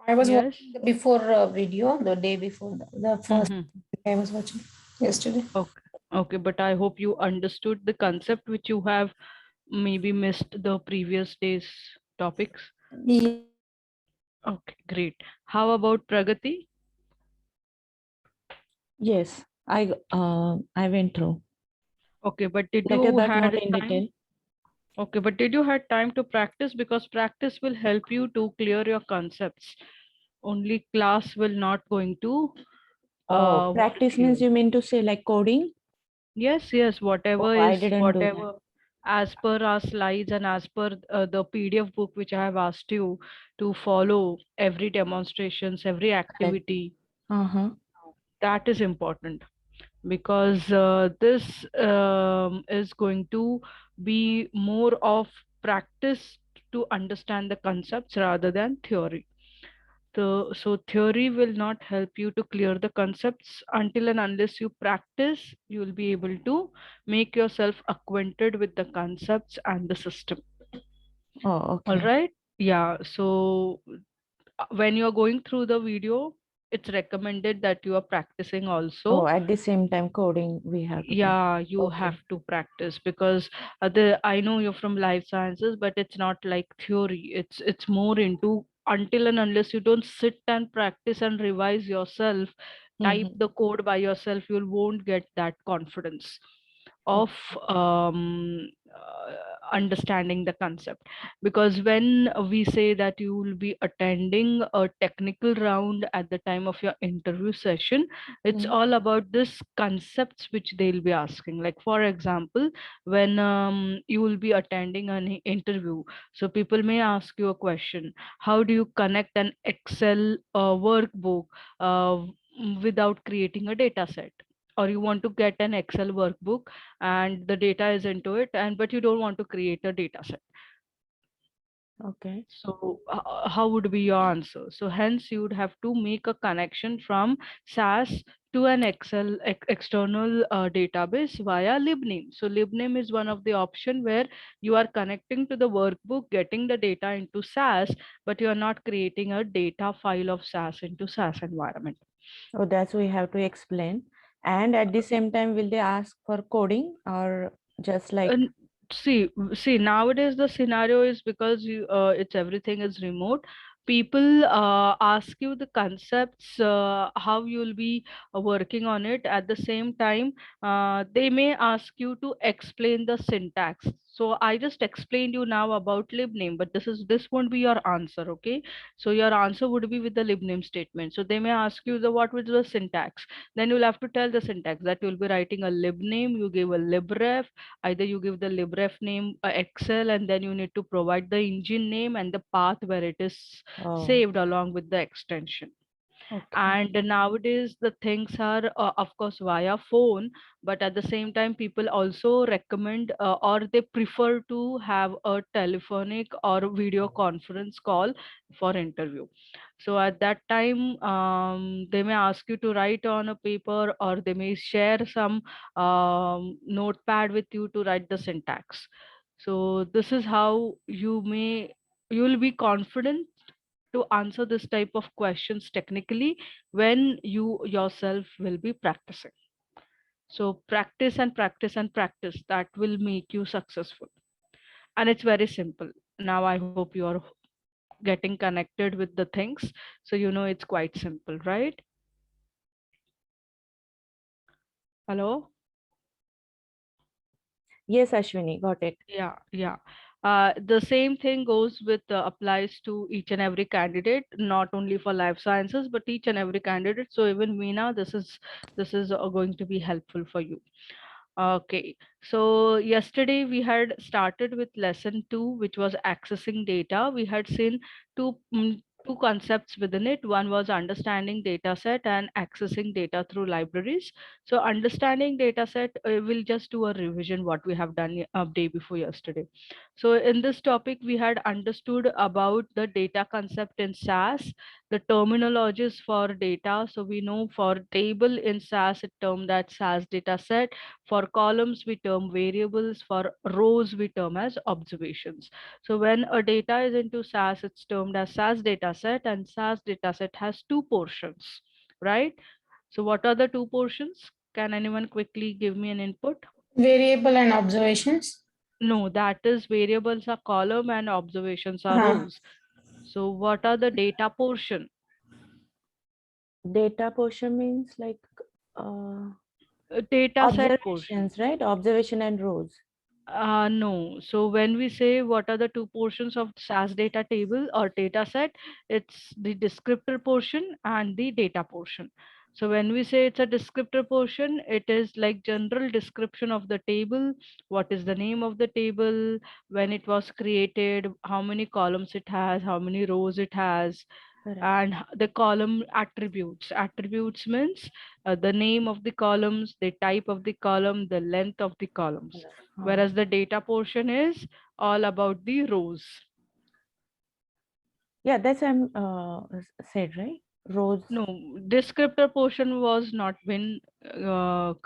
I was Yes. watching the before video the day before the first Mm-hmm. I was watching yesterday. Okay. Okay, but I hope you understood the concept which you have maybe missed the previous day's topics. Ye- Okay, great. How about Pragati? Yes, I went through Okay, but did later, you but had not in time? detail. Okay, but did you had time to practice? Because practice will help you to clear your concepts. Only class will not going to Oh, work practice means here. you mean to say like coding? Yes, yes, Oh, I didn't do that. whatever as per our slides and as per the PDF book which I have asked you to follow every demonstrations, every Correct. activity, Uh-huh. that is important because this is going to be more of practice to understand the concepts rather than theory. So theory will not help you to clear the concepts until and unless you practice, you will be able to make yourself acquainted with the concepts and the system. Oh, All okay. right. Yeah. So when you're going through the video, it's recommended that you are practicing Oh, also. at the same time coding we have to practice. Yeah, you have Okay. to practice because I know you're from life sciences, but it's not like theory. It's more into until and unless you don't sit and practice and revise yourself, type Mm-hmm. the code by yourself, you won't get that confidence of understanding the concept. Because when we say that you will be attending a technical round at the time of your interview session, it's Mm-hmm. all about this concepts which they'll be asking. Like for example, when you will be attending an interview, so people may ask you a question: how do you connect an Excel workbook without creating a data set? Or you want to get an Excel workbook and the data is into it, and but you don't want to create a data set. Okay. So how would be your answer? So hence you would have to make a connection from SAS to an Excel external database via libname. So libname is one of the option where you are connecting to the workbook, getting the data into SAS, but you are not creating a data file of SAS into SAS environment. So that's we have to explain. And at the same time, will they ask for coding or just like And see, nowadays the scenario is because it's everything is remote. People ask you the concepts, how you'll be working on it. At the same time, they may ask you to explain the syntax. So I just explained you now about libname, but this won't be your answer, okay? So your answer would be with the libname statement. So they may ask you the what was the syntax. Then you'll have to tell the syntax that you'll be writing a libname. You give a libref. Either you give the libref name Excel, and then you need to provide the engine name and the path where it is oh, saved along with the extension. okay. And nowadays the things are of course via phone, but at the same time people also recommend or they prefer to have a telephonic or video conference call for interview. So at that time they may ask you to write on a paper, or they may share some notepad with you to write the syntax. So this is how you will be confident to answer this type of questions technically when you yourself will be practicing. So practice and practice and practice, that will make you successful. And it's very simple. Now I hope you are getting connected with the things. So you know it's quite simple, right? Hello? Yes, Ashwini, got it. Yeah, yeah. The same thing goes with applies to each and every candidate, not only for life sciences, but each and every candidate. So even Meena, this is going to be helpful for you. Okay, so yesterday we had started with lesson 2, which was accessing data. We had seen two concepts within it. One was understanding data set and accessing data through libraries. So understanding data set, we'll just do a revision what we have done day before yesterday. So in this topic, we had understood about the data concept in SAS, the terminologies for data. So we know for table in SAS, it termed that SAS data set. For columns, we term variables. For rows, we term as observations. So when a data is into SAS, it's termed as SAS data set, and SAS data set has two portions, right? So what are the two portions? Can anyone quickly give me an input? Variable and observations. No, that is variables are column and observations are Uh-huh. rows. So what are the data portion? Data portion means like Data set portion. observations, right? Observation and rows. No. So when we say what are the two portions of SAS data table or data set, it's the descriptor portion and the data portion. So when we say it's a descriptor portion, it is like general description of the table. What is the name of the table, when it was created, how many columns it has, how many rows it has, Correct. and the column attributes. Attributes means the name of the columns, the type of the column, the length of the columns. Whereas the data portion is all about the rows. Yeah, that's I'm said, right? Rows. No, descriptor portion was not been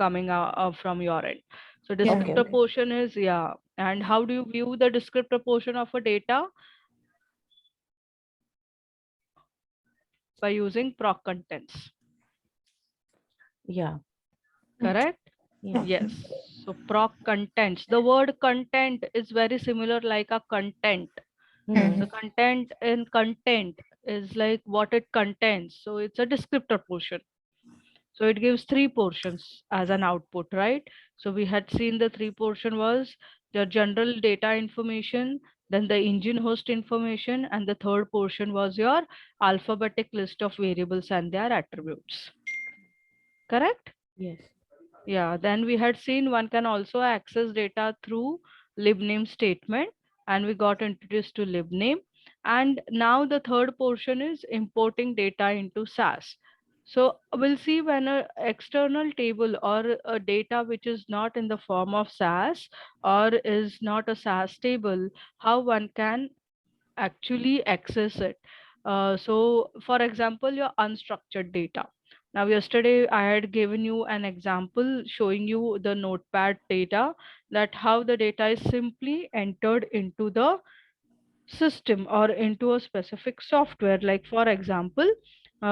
coming out from your end. So descriptor okay. portion is, yeah. And how do you view the descriptor portion of a data? By using proc contents. Yeah. Correct? Yeah. Yes. So proc contents. The word content is very similar like a content. Mhm. So content in content is like what it contains. So it's a descriptor portion. So it gives three portions as an output, right? So we had seen the three portion was the general data information, then the engine host information, and the third portion was your alphabetic list of variables and their attributes. Correct? Yes. Yeah, then we had seen one can also access data through libname statement, and we got introduced to libname. And now the third portion is importing data into SAS. So we'll see when an external table or a data which is not in the form of SAS or is not a SAS table, how one can actually access it. So for example, your unstructured data. Now, yesterday I had given you an example showing you the notepad data, that how the data is simply entered into the system or into a specific software. Like for example,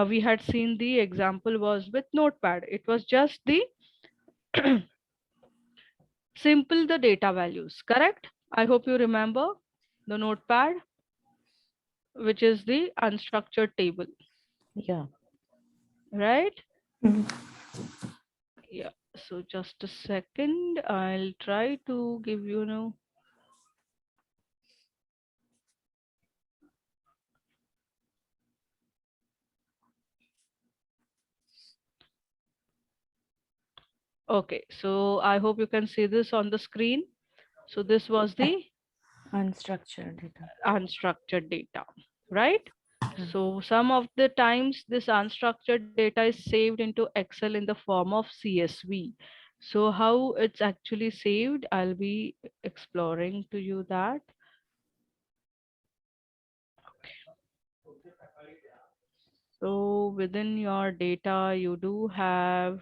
we had seen the example was with notepad. It was just the simple the data values, correct? I hope you remember the notepad, which is the unstructured table. Yeah. Right? Mhm. Yeah. So just a second. I'll try to give you now. Okay. So I hope you can see this on the screen. So this was the Unstructured data. unstructured data, right? Yeah. So some of the times this unstructured data is saved into Excel in the form of CSV. So how it's actually saved, I'll be exploring to you that. So within your data, you do have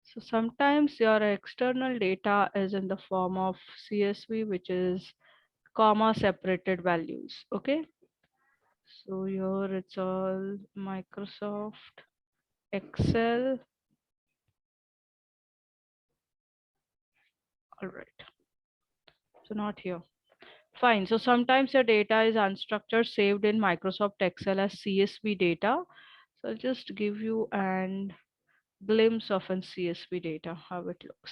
so sometimes your external data is in the form of CSV, which is comma separated values. Okay. So here it's all Microsoft Excel. All right. So not here. Fine. So sometimes your data is unstructured, saved in Microsoft Excel as CSV data. So I'll just give you an glimpse of an CSV data, how it looks.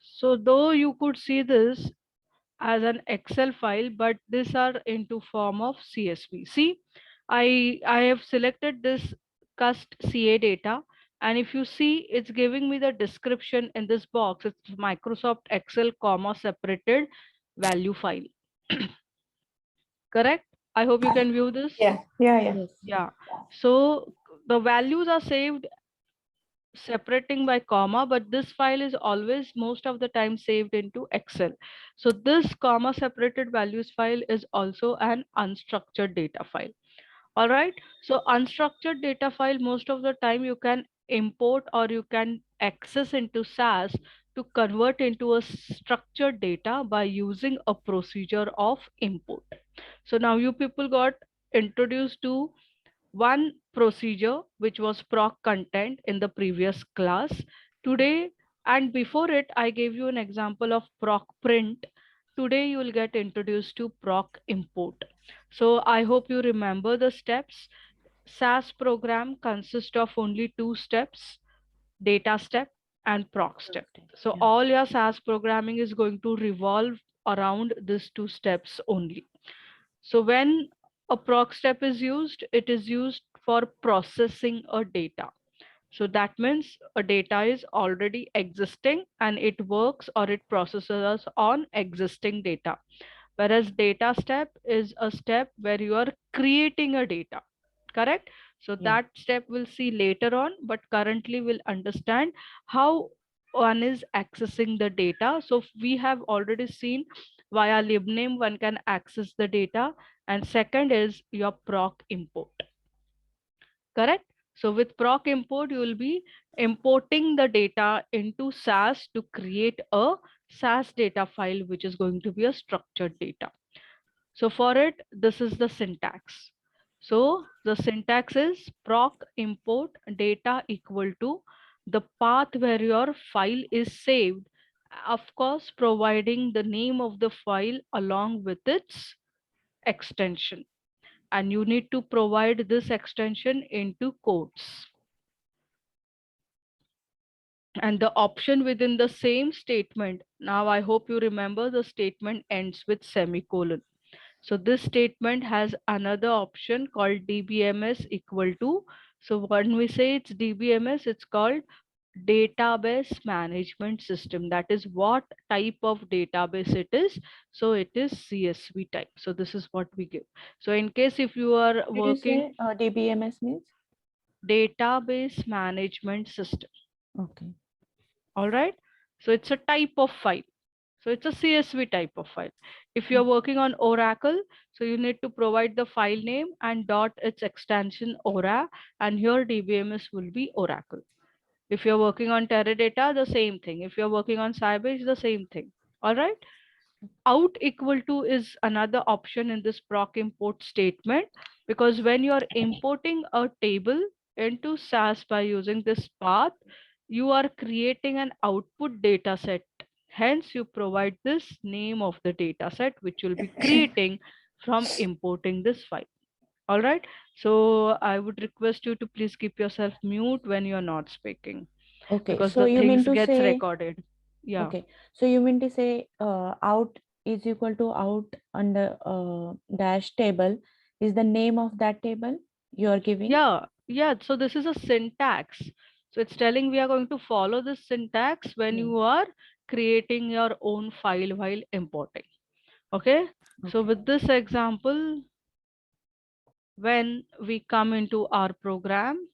So though you could see this as an Excel file, but these are into form of CSV. See, I have selected this cust CA data, and if you see, it's giving me the description in this box. It's Microsoft Excel comma separated value file. Correct? I hope you can view this. Yeah, yeah, yeah. Yes. Yeah. So the values are saved separating by comma, but this file is always most of the time saved into Excel. So this comma separated values file is also an unstructured data file. All right. So unstructured data file, most of the time you can import or you can access into SAS to convert into a structured data by using a procedure of import. So now you people got introduced to one procedure which was proc content in the previous class. Today and before it, I gave you an example of proc print. Today you will get introduced to proc import. So I hope you remember the steps. SAS program consists of only two steps, data step and proc step. So Yeah. all your SAS programming is going to revolve around these two steps only. So when a proc step is used, it is used for processing a data. So that means a data is already existing and it works or it processes on existing data. Whereas data step is a step where you are creating a data, correct? So Yeah. that step we'll see later on, but currently we'll understand how one is accessing the data. So we have already seen via libname one can access the data, and second is your proc import, correct? So with proc import, you will be importing the data into SAS to create a SAS data file, which is going to be a structured data. So for it, this is the syntax. So the syntax is proc import data equal to the path where your file is saved, of course, providing the name of the file along with its extension. And you need to provide this extension into quotes. And the option within the same statement, now I hope you remember the statement ends with semicolon. So this statement has another option called DBMS equal to. So when we say it's DBMS, it's called database management system. That is what type of database it is. So it is CSV type. So this is what we give. So in case if you are Did you working say DBMS means? database management system. Okay. All right. So it's a type of file. So it's a CSV type of file. If you're working on Oracle, so you need to provide the file name and dot its extension Ora, and here DBMS will be Oracle. If you're working on Teradata, the same thing. If you're working on Sybase, the same thing. All right. Out equal to is another option in this proc import statement, because when you're importing a table into SAS by using this path, you are creating an output data set. Hence, you provide this name of the data set, which you'll be creating from importing this file. All right. So I would request you to please keep yourself mute when you're not speaking, Okay. because So the you mean things to gets say, recorded. Yeah. okay. So you mean to say out is equal to out under dash table is the name of that table you are giving? Yeah, yeah. So this is a syntax. So it's telling we are going to follow this syntax when Yeah. you are creating your own file while importing. Okay. So Okay. with this example, when we come into our program,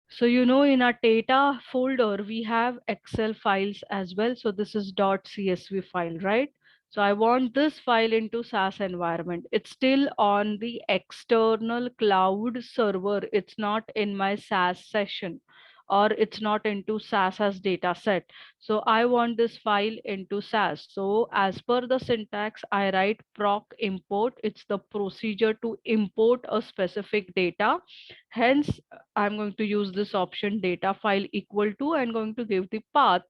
so you know in our data folder, we have Excel files as well. So this is .csv file, right? So I want this file into SAS environment. It's still on the external cloud server. It's not in my SAS session, or it's not into SAS as data set. So I want this file into SAS. So as per the syntax, I write proc import. It's the procedure to import a specific data. Hence, I'm going to use this option data file equal to and going to give the path.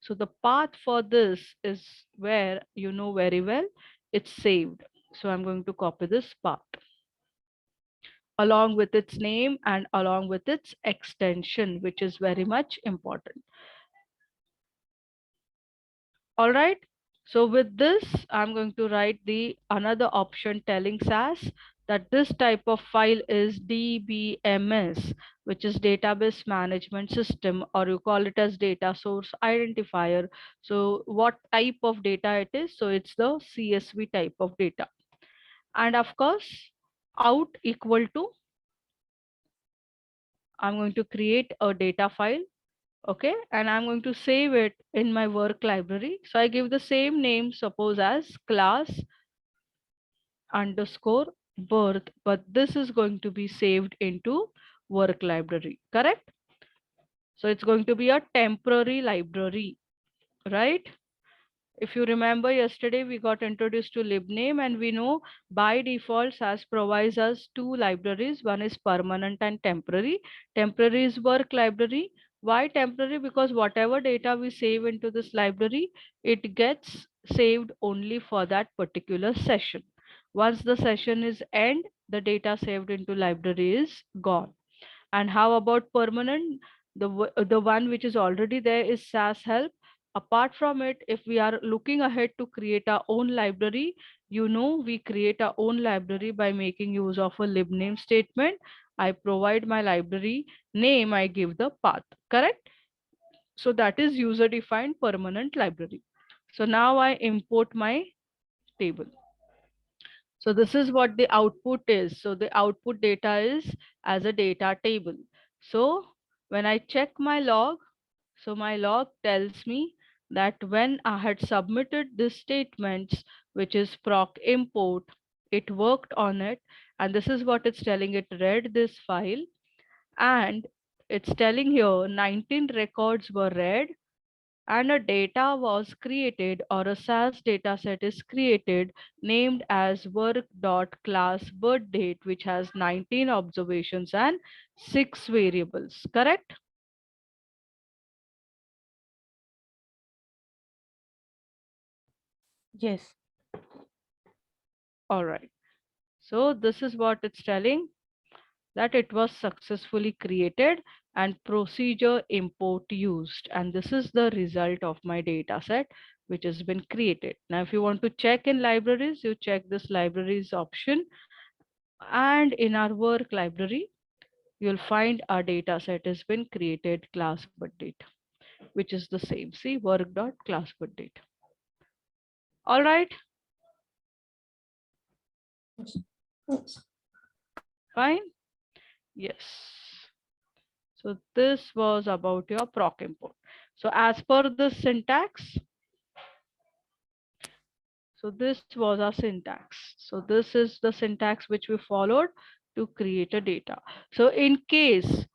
So the path for this is where you know very well it's saved. So I'm going to copy this path along with its name and along with its extension, which is very much important. All right. So with this, I'm going to write the another option telling SAS that this type of file is DBMS, which is database management system, or you call it as data source identifier. So what type of data it is? So it's the CSV type of data. And of course, out equal to, I'm going to create a data file. Okay, and I'm going to save it in my work library. So I give the same name, suppose as class underscore birth, but this is going to be saved into work library, correct? So it's going to be a temporary library, right? If you remember yesterday, we got introduced to libname, and we know by default SAS provides us two libraries. One is permanent and temporary. Temporary is work library. Why temporary? Because whatever data we save into this library, it gets saved only for that particular session. Once the session is end, the data saved into library is gone. And how about permanent? The one which is already there is SAS help. Apart from it, if we are looking ahead to create our own library, you know, we create our own library by making use of a libname statement. I provide my library name, I give the path, correct? So that is user defined permanent library. So now I import my table. So this is what the output is. So the output data is as a data table. So when I check my log, so my log tells me that when I had submitted this statements, which is proc import, it worked on it. And this is what it's telling. It read this file, and it's telling here 19 records were read, and a data was created, or a SAS dataset is created named as work.class birth date, which has 19 observations and 6 variables, correct? Yes. All right. So this is what it's telling, that it was successfully created and procedure import used. And this is the result of my data set which has been created. Now, if you want to check in libraries, you check this libraries option, and in our work library, you'll find our data set has been created class birth date, which is the same. See, work.class birth date. All right, Yes. fine. Yes. So this was about your proc import. So as per the syntax, so this was our syntax. So this is the syntax which we followed to create a data. So in case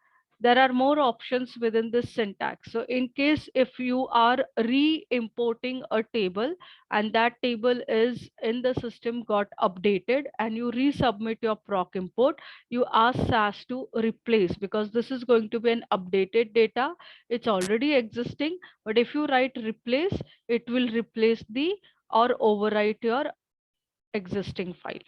there are more options within this syntax. So in case if you are re-importing a table and that table is in the system got updated and you resubmit your proc import, you ask SAS to replace, because this is going to be an updated data. It's already existing, but if you write replace, it will replace the or overwrite your existing file.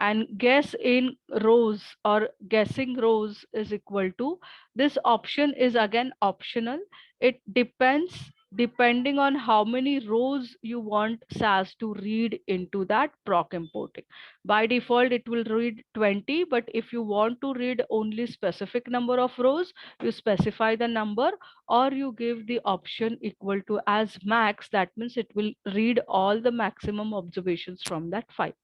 And guess in rows or guessing rows is equal to, this option is again optional. It depends depending on how many rows you want SAS to read into that proc importing. By default, it will read 20, but if you want to read only specific number of rows, you specify the number, or you give the option equal to as max. That means it will read all the maximum observations from that file.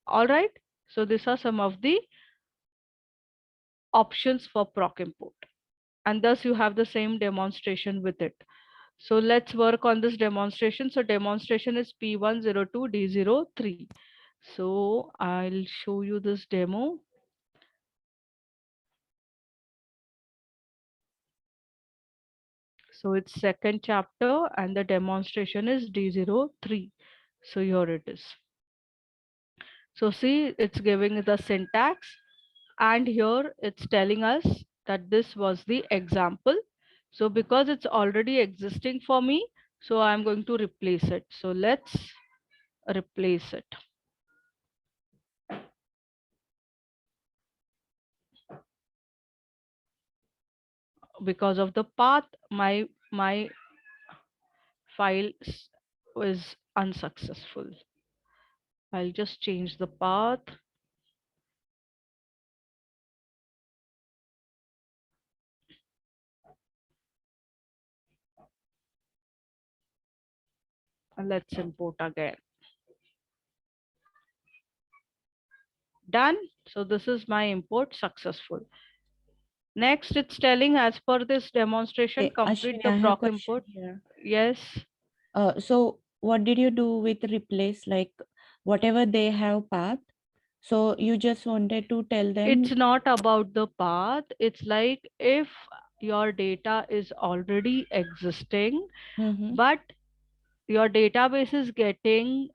All right. So these are some of the options for proc import. And thus you have the same demonstration with it. So let's work on this demonstration. So demonstration is P102D03. So I'll show you this demo. So it's second chapter and the demonstration is D03. So here it is. So see, it's giving the syntax, and here it's telling us that this was the example. So because it's already existing for me, so I'm going to replace it. So let's replace it. Because of the path, my file is unsuccessful. I'll just change the path. And let's import again. Done. So this is my import successful. Next, it's telling as per this demonstration, Okay, complete Ashwini, the I have proc question import. here. Yes. So what did you do with replace, like whatever they have path? So you just wanted to tell them. It's not about the path. It's like if your data is already existing, Mhm, but your database is getting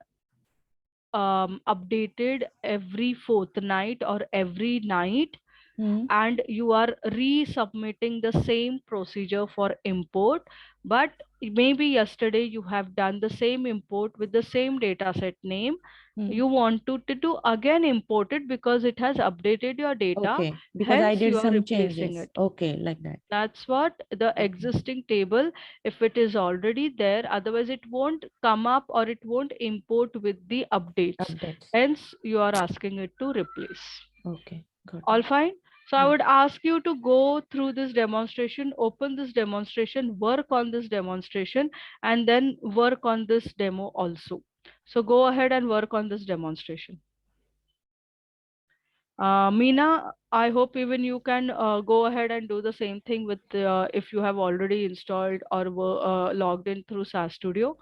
updated every fortnight or every night, mhm, and you are resubmitting the same procedure for import, but maybe yesterday you have done the same import with the same dataset name. mhm. You want to do again import it because it has updated your data, Okay, because I hence did you are some replacing changes. it. Okay, like that. That's what the Okay. existing table, if it is already there, otherwise it won't come up or it won't import with the updates. Updates. Hence, you are asking it to replace. Okay, got All it. fine. So I Yeah. would ask you to go through this demonstration, open this demonstration, work on this demonstration, and then work on this demo also. So go ahead and work on this demonstration. Meena, I hope even you can go ahead and do the same thing with if you have already installed or were logged in through SaaS Studio.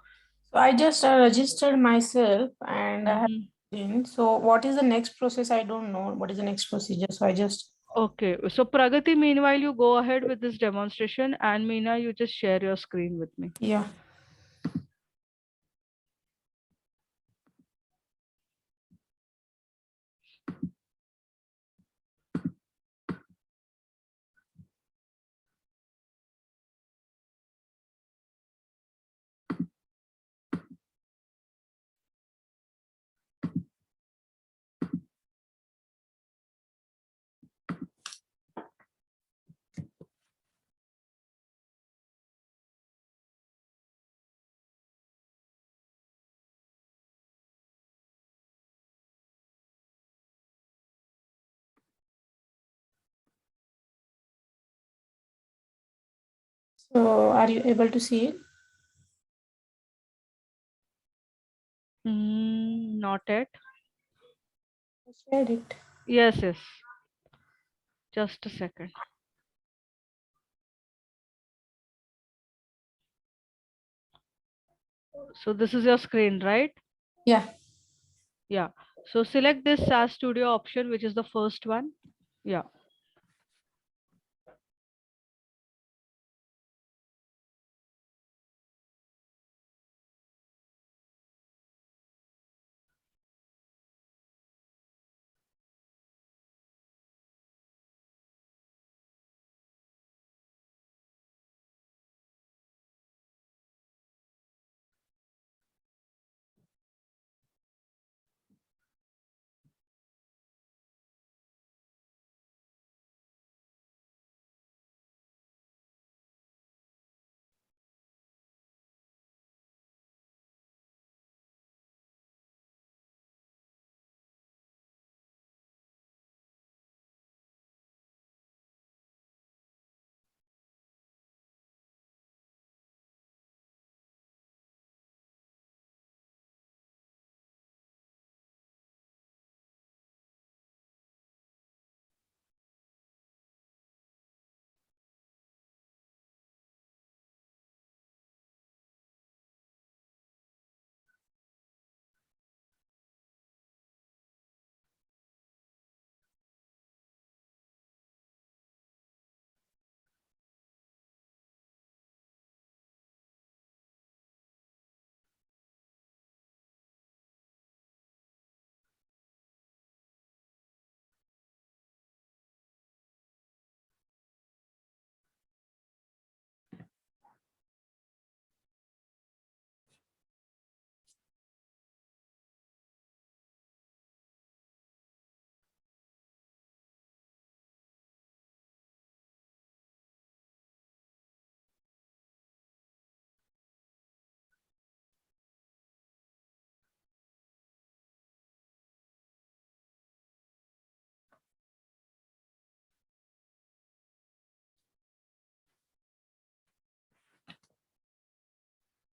So I just registered myself and I have Mhm. in. So what is the next process? I don't know. What is the next procedure? So I just Okay, so Pragati, meanwhile, you go ahead with this demonstration, and Meena, you just share your screen with me. yeah. So are you able to see it? Not yet. I shared it. Yes, yes. Just a second. So this is your screen, right? Yeah. Yeah. So select this SaaS Studio option, which is the first one. Yeah.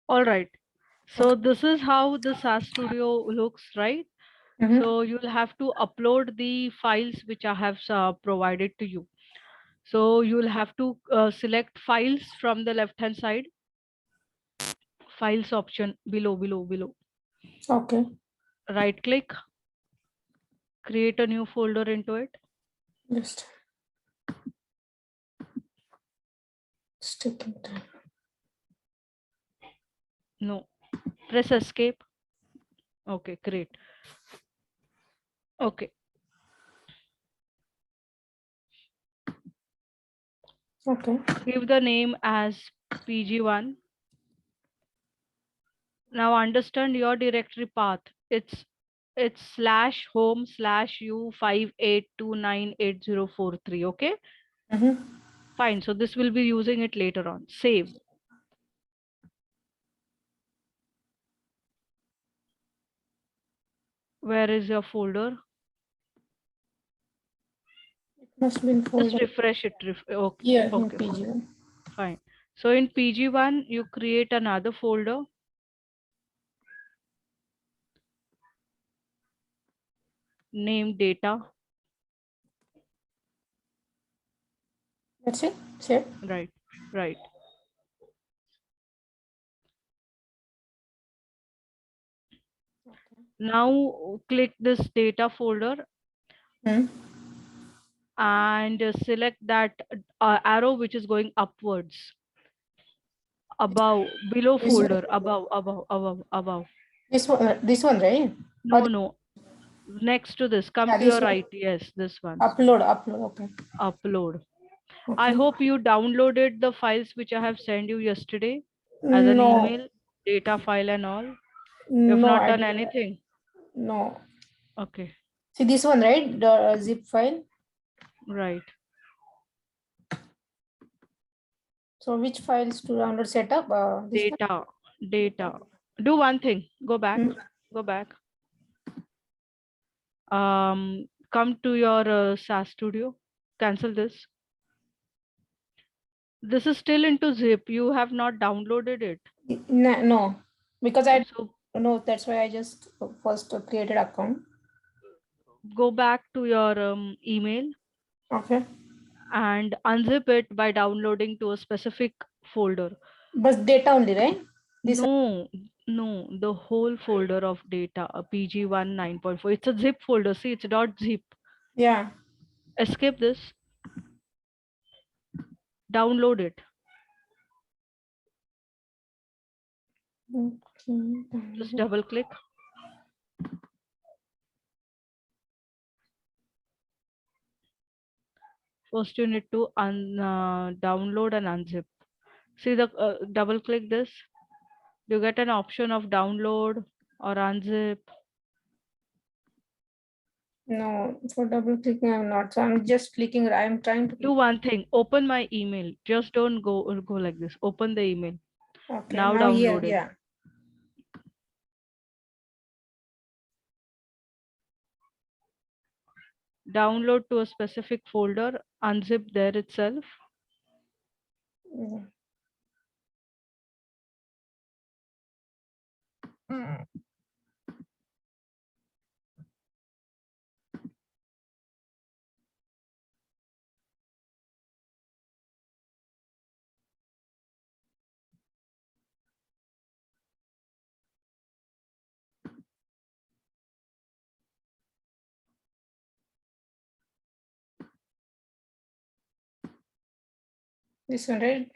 All right. So this is how the SAS Studio looks, right? Mhm. So you'll have to upload the files which I have provided to you. So you'll have to select files from the left hand side, files option below. Okay. Right click, create a new folder into it. Just taking time. No, press escape. Okay, great. Okay, Okay. give the name as PG1. Now understand your directory path. It's slash home slash u58298043. Okay, Mm-hmm. fine. So this will be using it later on. Save. Where is your folder? Must be in Just folder. refresh it. Okay, Here in okay, PG1. fine. So in PG1, you create another folder. Name data. That's it. Save. Right, right. Now click this data folder Hmm. and select that arrow which is going upwards. Above, below This one. folder, above. This one, right? Or No, no. Next to this, come yeah, to this your one. right. Yes, this one. Upload. Okay. Upload. I Okay. hope you downloaded the files which I have sent you yesterday as an No, email, data file and all. You have no, not I done didn't. anything. No. Okay, See this one, right? The zip file. right. So which files to download setup? This Data. Do one thing. Go back. one. Go back. Come to your SAS Studio. Cancel this. This is still into zip. You have not downloaded it. No, because I So no. That's why I just first created account. go back to your email Okay. and unzip it by downloading to a specific folder. But data only, right? This one. No, no, the whole folder of data, PG1 9.4. It's a zip folder. See, it's .zip. Yeah. Escape this. Download it. Just Okay. double click. First, you need to download and unzip. See the double click this. You get an option of download or unzip. No, for double clicking, I'm not. So I'm just clicking. I'm trying to Do click. one thing. Open my email. Just don't go like this. Open the email. Okay. Now Now here, download it. yeah. Download to a specific folder. Unzip there itself. Mm. This one, right?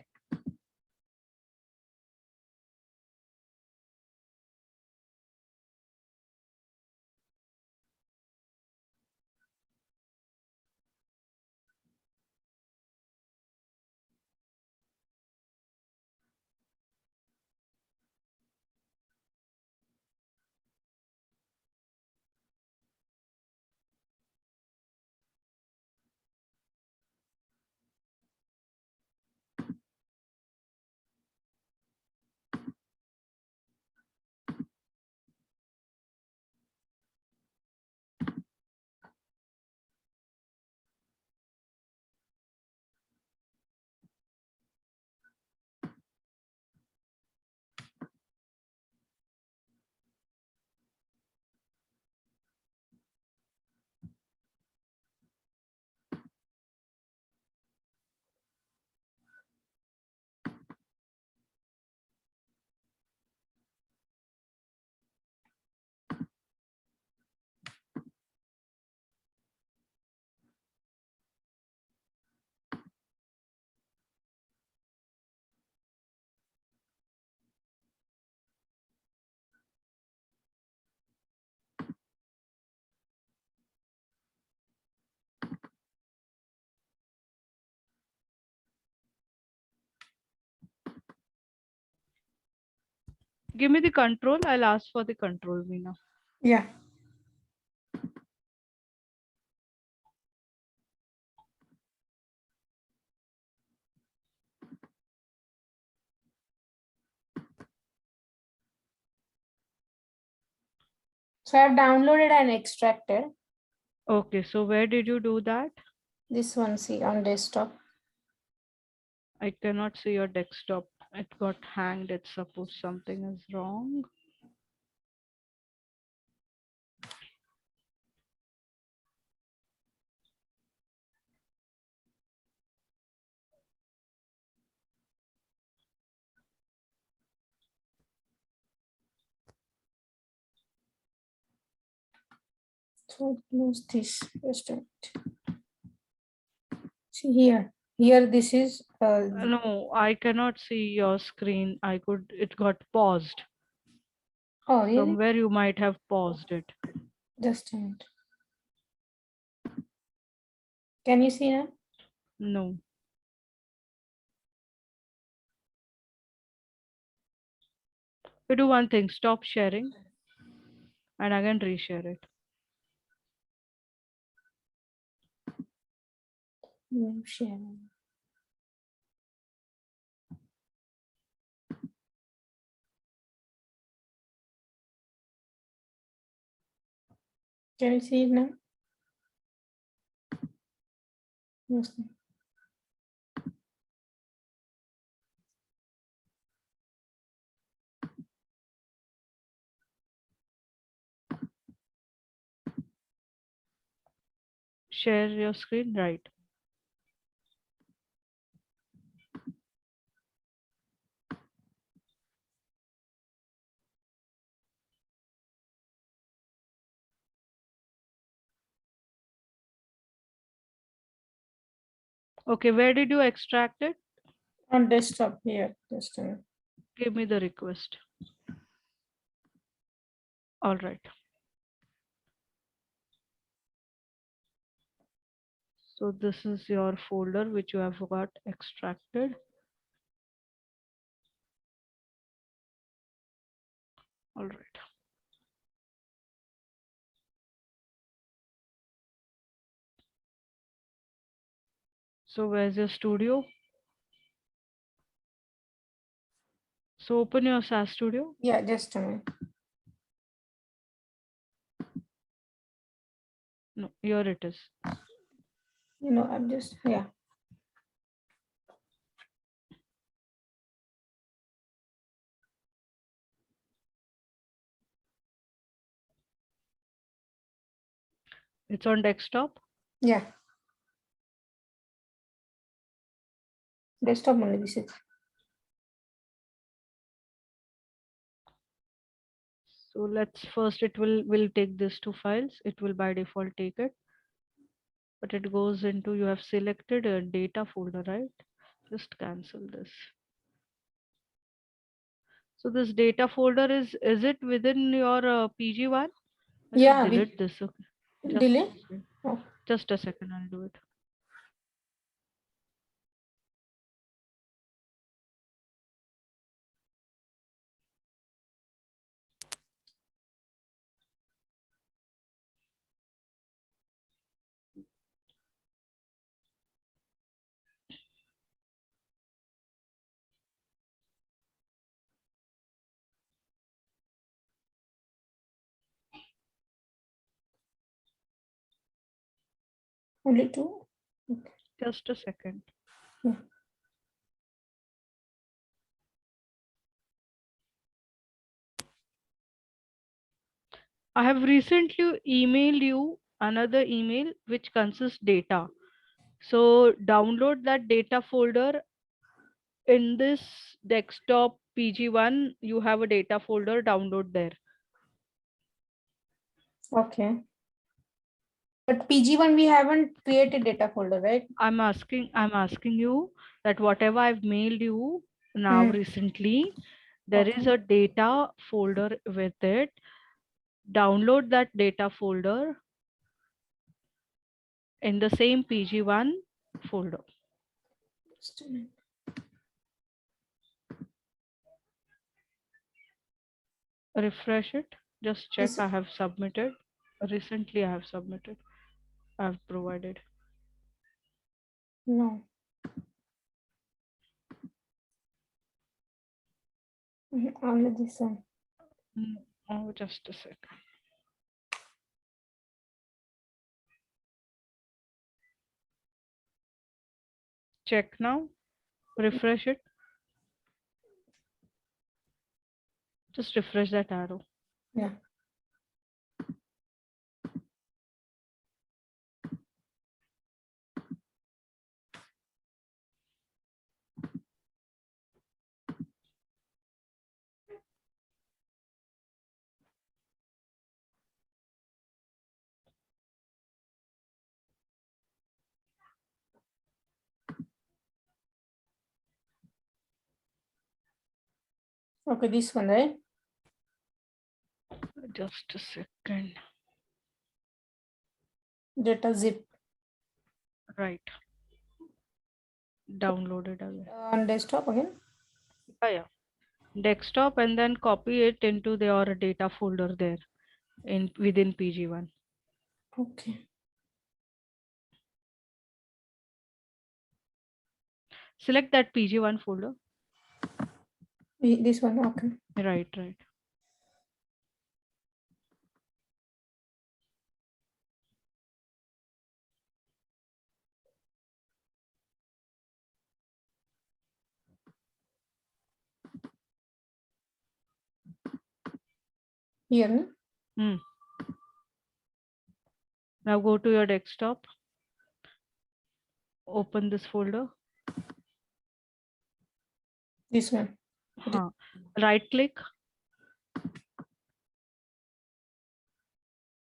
Give me the control. I'll ask for the control, Veena. Yeah. So I've downloaded and extracted Okay, so where did you do that? this one, see, on desktop. I cannot see your desktop. It got hanged. It's suppose something is wrong. So close this. Just a minute. See here. Here, this is. No, I cannot see your screen. It got paused. Oh, really? Somewhere you might have paused it. Just a minute. Can you see now? No. You do one thing, stop sharing and again reshare it. I'm sharing. Can you see it now? Yes. Share your screen, right? Okay, where did you extract it? On desktop here. Just a minute. Give me the request. All right. So this is your folder which you have got extracted. All right. So where's your studio? So open your SAS Studio. Yeah, just a minute. No, here it is. You know, I'm just, yeah. It's on desktop. Yeah. Desktop only this is. So let's first, will take these two files. It will by default take it, but it goes into, you have selected a data folder, right? Just cancel this. So this data folder is it within your PG1? I'll Yeah, just we delete this. Okay. Just a delay. second. Oh. Just a second, I'll do it. Only two. Okay. Just a second. Yeah. I have recently emailed you another email which consists data. So download that data folder. In this desktop PG1, you have a data folder, download there. Okay. But PG1 we haven't created data folder, right? I'm asking you that whatever I've mailed you now recently, there is Okay. a data folder with it. Download that data folder in the same PG1 folder. Just a minute. refresh it. Just check. Is- I have submitted. Recently, I have submitted. I have provided. No. Only this one. Oh, just a second. Check now. Refresh it. Just refresh that arrow. Yeah. Okay, this one, right? Just a second. Data zip Right. Download it again. on desktop again. Yeah. Desktop, and then copy it into your data folder there in within PG1. Okay. Select that PG1 folder. This one. Okay. Right, right. Here, no? Now go to your desktop. Open this folder. This one. Right click.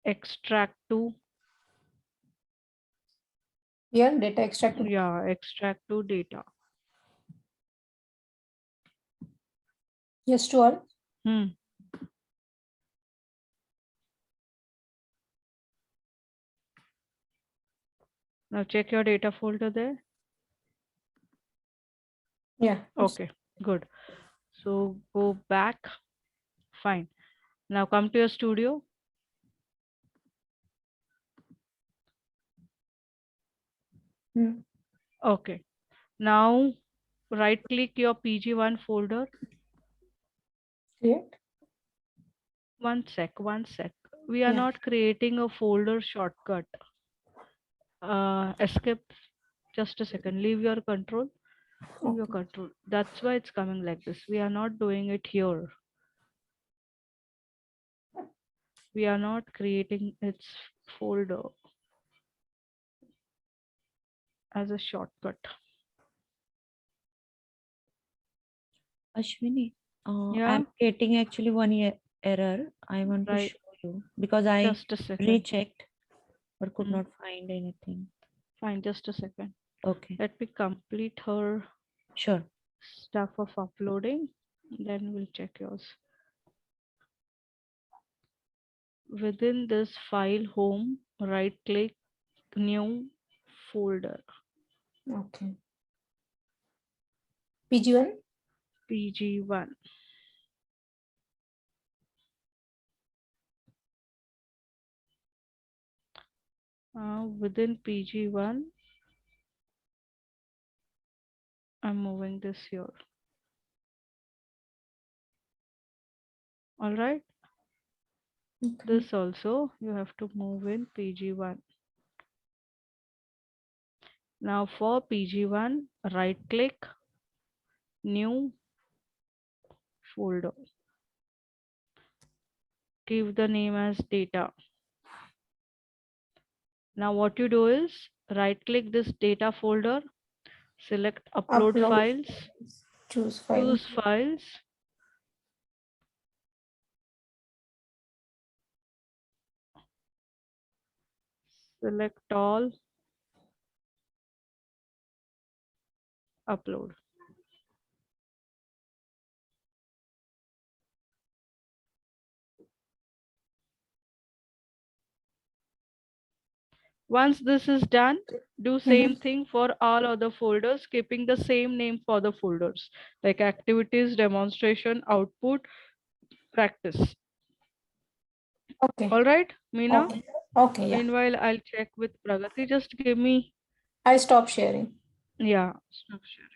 Extract to. Here, data extract. Yeah, extract to data. Yes, to all. Now check your data folder there. Yeah. Okay, good. So go back. Fine. Now come to your studio. Okay. Now right click your PG1 folder. Create. One sec. We are Yeah. not creating a folder shortcut. Escape. Just a second. Leave your control. Leave your Okay. control. That's why it's coming like this. We are not doing it here. We are not creating its folder as a shortcut. Ashwini, Yeah. I'm getting actually one error. I want to Right. show you because I Just a second. rechecked but could Mm. not find anything. Fine. Just a second. Okay, Let me complete her sure. stuff of uploading. Then we'll check yours. Within this file home, right click new folder. Okay. PG1. PG1. Within PG1, I'm moving this here. All right. Okay. This also you have to move in PG1. Now for PG1, right click new folder. Give the name as data. Now what you do is right click this data folder, select upload files, Choose file. choose files. Select all, upload. Once this is done, do same thing for all other folders, keeping the same name for the folders like activities, demonstration, output, practice. Okay. All right, Meena? Okay. Okay. Yeah. Meanwhile, I'll check with Pragati. Just give me, I stop sharing. yeah, stop sharing.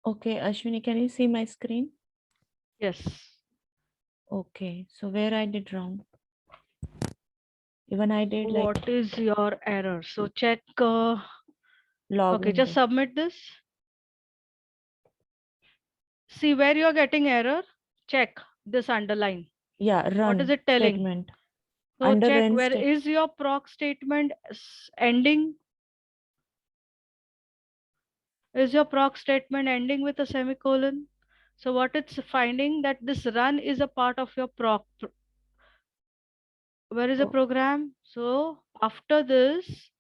Okay, Ashwini, can you see my screen? Yes. Okay, so where I did wrong? Even I did like What is your error? So check. log Okay, just window. submit this. See where you are getting error. Check this underline. Yeah, What is run it telling? statement. So Under check run where state. is your proc statement ending? Is your proc statement ending with a semicolon? So what it's finding that this run is a part of your proc. Where is the Oh, program? So after this,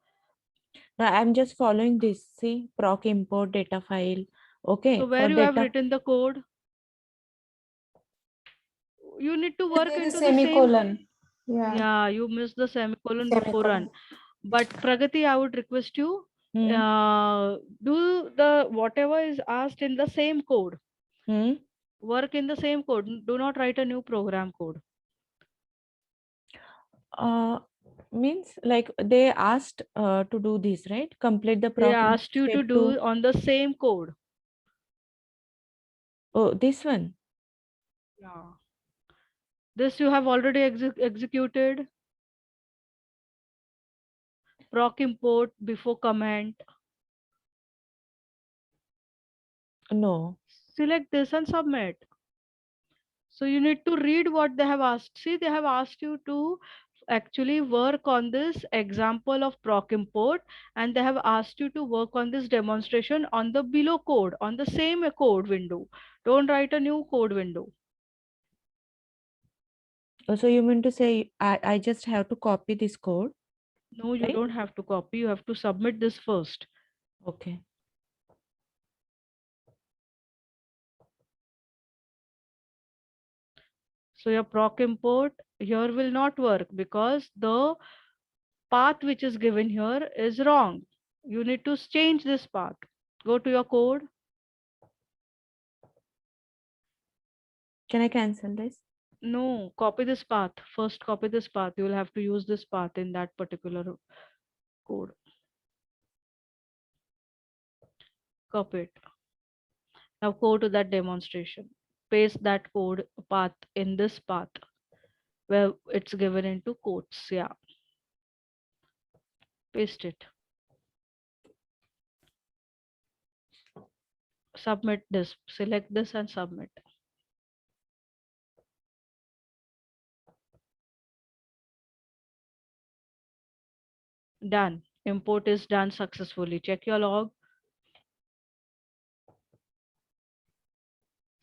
now I'm just following this. See, proc import data file. Okay, so for where you have data. written the code, you need to work There is into the same. semicolon. Yeah. Yeah, you missed the semicolon before run. Semicolon. But Pragati, I would request you, Hmm. do the whatever is asked in the same code. Hmm. Work in the same code. Do not write a new program code. Means like they asked to do this, right? Complete the They proc import asked you to step 2. do on the same code. Oh, this one. Yeah. This you have already executed. Proc import before comment. No. Select this and submit. So you need to read what they have asked. See, they have asked you to actually work on this example of proc import, and they have asked you to work on this demonstration on the below code, on the same code window. Don't write a new code window. Oh, so you mean to say I just have to copy this code, No, you right? don't have to copy. You have to submit this first. Okay. So your proc import here will not work because the path which is given here is wrong. You need to change this path. Go to your code. Can I cancel this? No, copy this path. First, copy this path. You will have to use this path in that particular code. Copy it. Now go to that demonstration. Paste that code path in this path where it's given into quotes. Yeah. Paste it. Submit this. Select this and submit. Done. Import is done successfully. Check your log.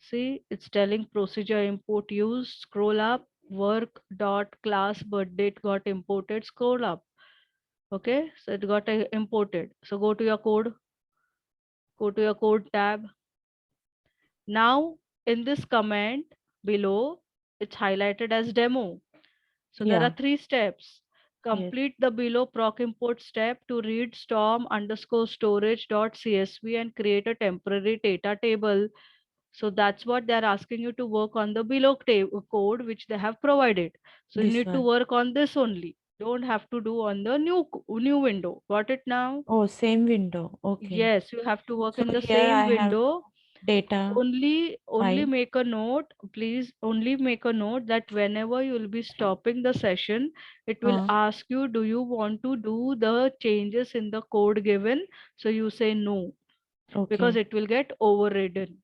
See, it's telling procedure import used. Scroll up. Work dot class birth date got imported. Scroll up. Okay, so it got imported. So go to your code. Go to your code tab. Now in this comment below, it's highlighted as demo. So there are Yeah. 3 steps. Yes. Complete the below proc import step to read storm underscore storage dot csv and create a temporary data table. So that's what they're asking you to work on the below code which they have provided. So you This need to one. work on this only. Don't have to do on the new window. Got it now? Oh, same window. Okay. Yes, you have to work So in the here same I have window. data Only file. make a note, please only make a note that whenever you will be stopping the session, it will ask you, do you want to do the changes in the code given? So you say no, because Okay. it will get overridden.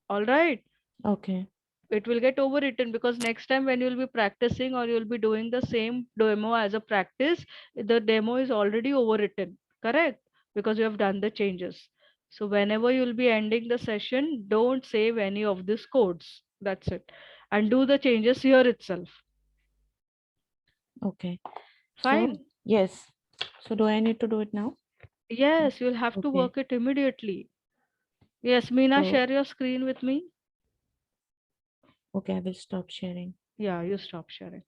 All right. Okay. It will get overwritten because next time when you'll be practicing or you'll be doing the same demo as a practice, the demo is already overwritten, correct? Because you have done the changes. So whenever you'll be ending the session, don't save any of these codes. That's it. And do the changes here itself. Okay. Fine. So, yes. So do I need to do it now? Yes, you'll have to Okay. work it immediately. Yes, Meena, So- share your screen with me. Okay, I will stop sharing. Yeah, you stop sharing.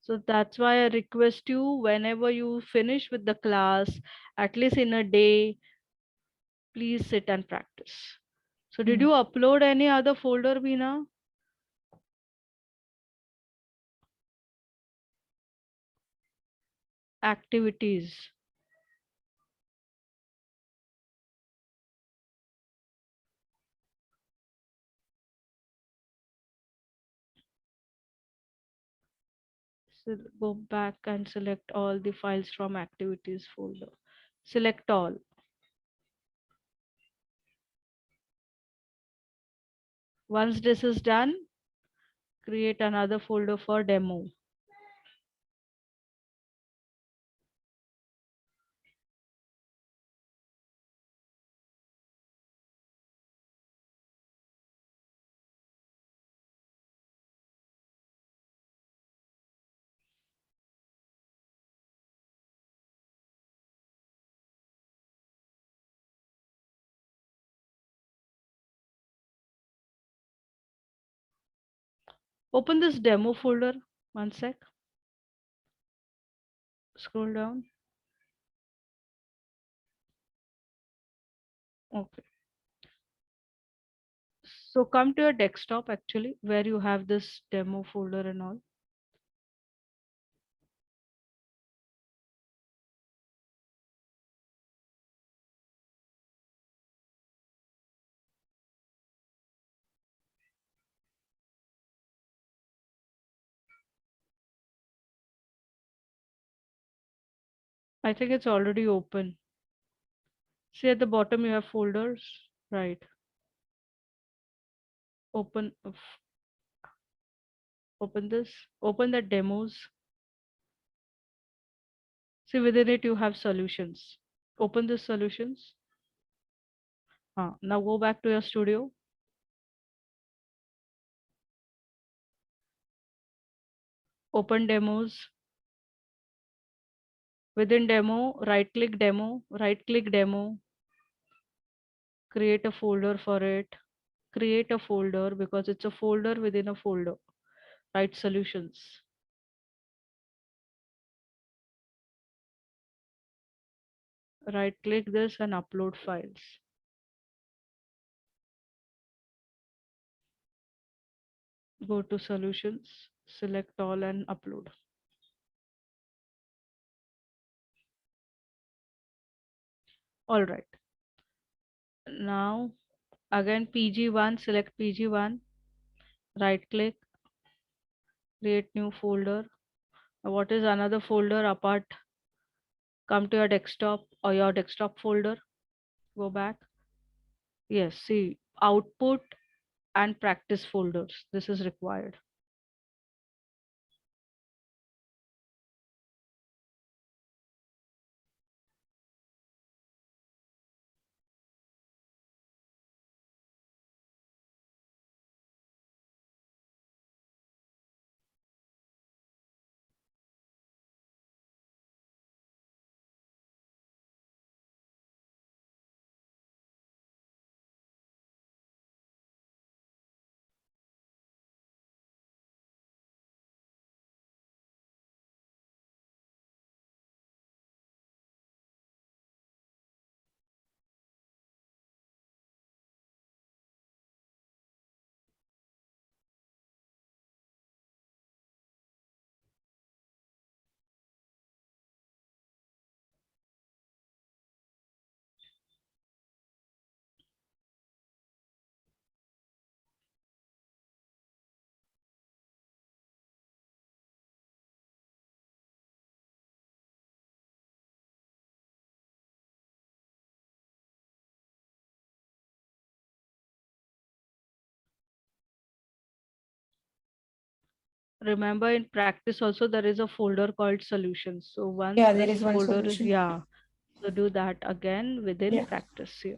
So that's why I request you, whenever you finish with the class, at least in a day, please sit and practice. So did you upload any other folder, Meena? Activities. So go back and select all the files from activities folder. Select all. Once this is done, create another folder for demo. Open this demo folder. One sec. Scroll down. Okay. So come to your desktop actually, where you have this demo folder and all. I think it's already open. See at the bottom you have folders, right? Open, open this, open the demos. See within it you have solutions. Open the solutions. Now go back to your studio. Open demos. Within demo, right click demo, create a folder for it. Create a folder because it's a folder within a folder. Write solutions. Right click this and upload files. Go to solutions, select all and upload. All right. Now again PG1, select PG1, right click, create new folder. What is another folder apart? Come to your desktop or your desktop folder. Go back. Yes, see output and practice folders. This is required. Remember in practice also there is a folder called solutions. So once Yeah, there this is one folder is, solution. yeah. So do that again within Yeah. practice here.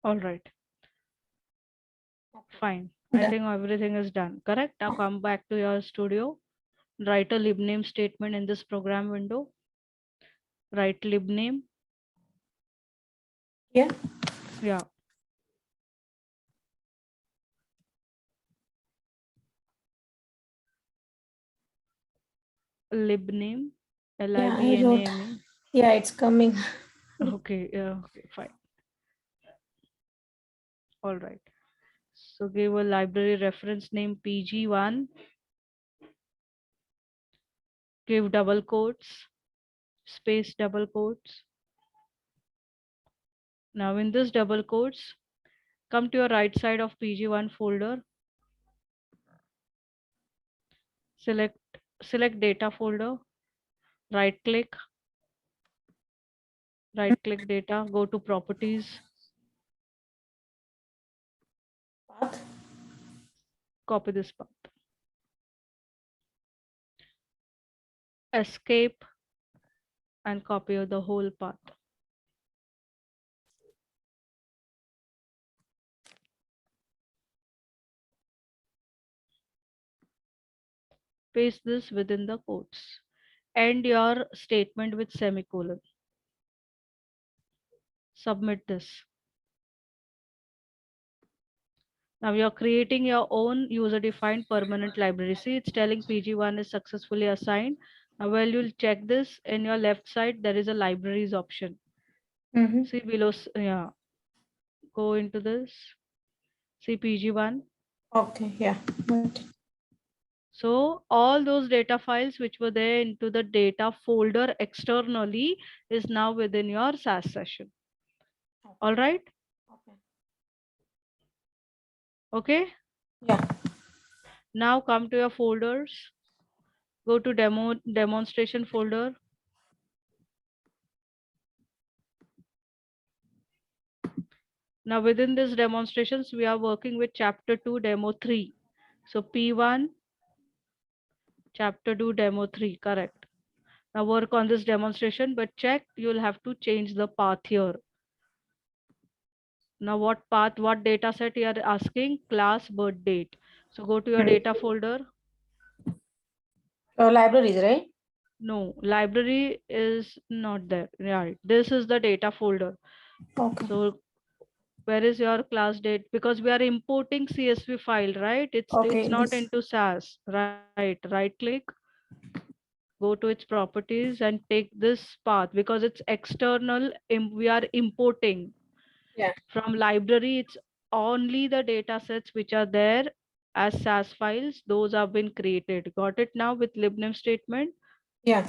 All right, Okay. fine. I Done. think everything is done. Correct. Now come back to your studio. Write a libname statement in this program window. Write libname. Yeah. Yeah. Libname. Yeah, I wrote. Libname. Yeah, it's coming. Okay. Yeah. Okay. Fine. All right. So give a library reference name PG1. Give double quotes. Space double quotes. Now in this double quotes, come to your right side of PG1 folder. Select data folder. Right click data. Go to properties. Path. Copy this path. Escape and copy the whole path. Paste this within the quotes. End your statement with semicolon. Submit this. Now you're creating your own user-defined permanent library. See, it's telling PG1 is successfully assigned. Now, while you'll check this, in your left side, there is a libraries option. Mm-hmm. See below, yeah. Go into this. See PG1. Okay. Yeah. Got it. So all those data files which were there into the data folder externally is now within your SAS session. All right. Okay. Okay. Yeah. Now come to your folders. Go to demonstration folder. Now within this demonstrations, we are working with chapter 2 demo 3. So P1 chapter 2 demo 3, correct. Now work on this demonstration, but check you'll have to change the path here. Now what path, what data set you are asking? Class birth date. So go to your data folder. Libraries, right? No, library is not there. Right. This is the data folder. Okay. So where is your class date? Because we are importing CSV file, right? It's Okay. not This. into SAS. Right click, go to its properties and take this path because it's external. We are importing Yeah. from library. It's only the data sets which are there as SAS files. Those have been created. Got it now with libname statement? Yeah.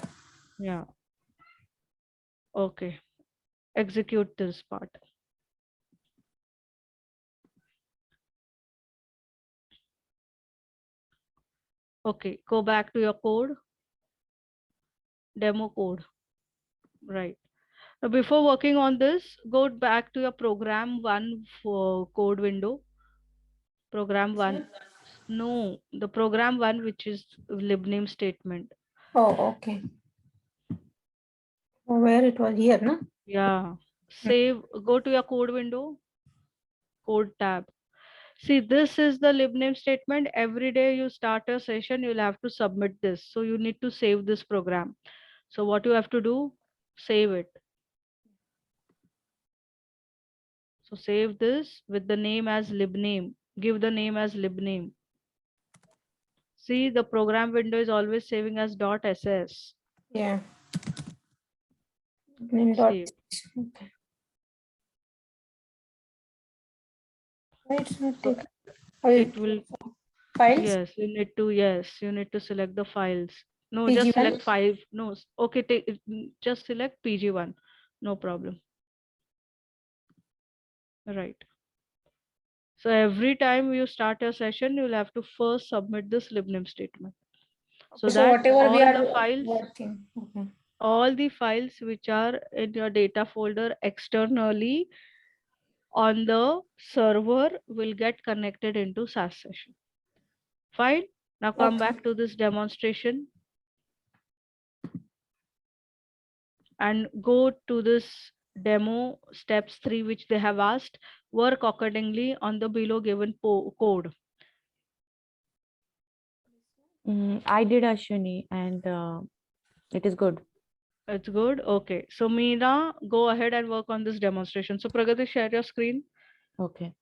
Yeah. Okay. Execute this part. Okay. Go back to your code. Demo code. Right. Now, before working on this, go back to your program one for code window. Program one. No, the program one, which is libname statement. Oh, okay. Oh, where it was here, no? Yeah. Save, go to your code window, code tab. See, this is the libname statement. Every day you start a session, you'll have to submit this. So you need to save this program. So what you have to do, save it. So save this with the name as libname. Give the name as libname. See, the program window is always saving as .ss. Yeah. Name dot. Save. Okay. Why it's not So taken? Oh, it will, files. yes, you need to select the files. No, just PG1. select 5. No, okay, just select PG1. No problem. Right. So every time you start a session, you'll have to first submit this libname statement. So Okay, so that whatever we all are the files, working. Okay. all the files which are in your data folder externally on the server will get connected into SAS session. Fine. Now come Okay. back to this demonstration and go to this demo steps 3 which they have asked, work accordingly on the below given code. I did, Ashwini, and it is good. It's good. Okay. So Meena, go ahead and work on this demonstration. So Pragati, share your screen. Okay.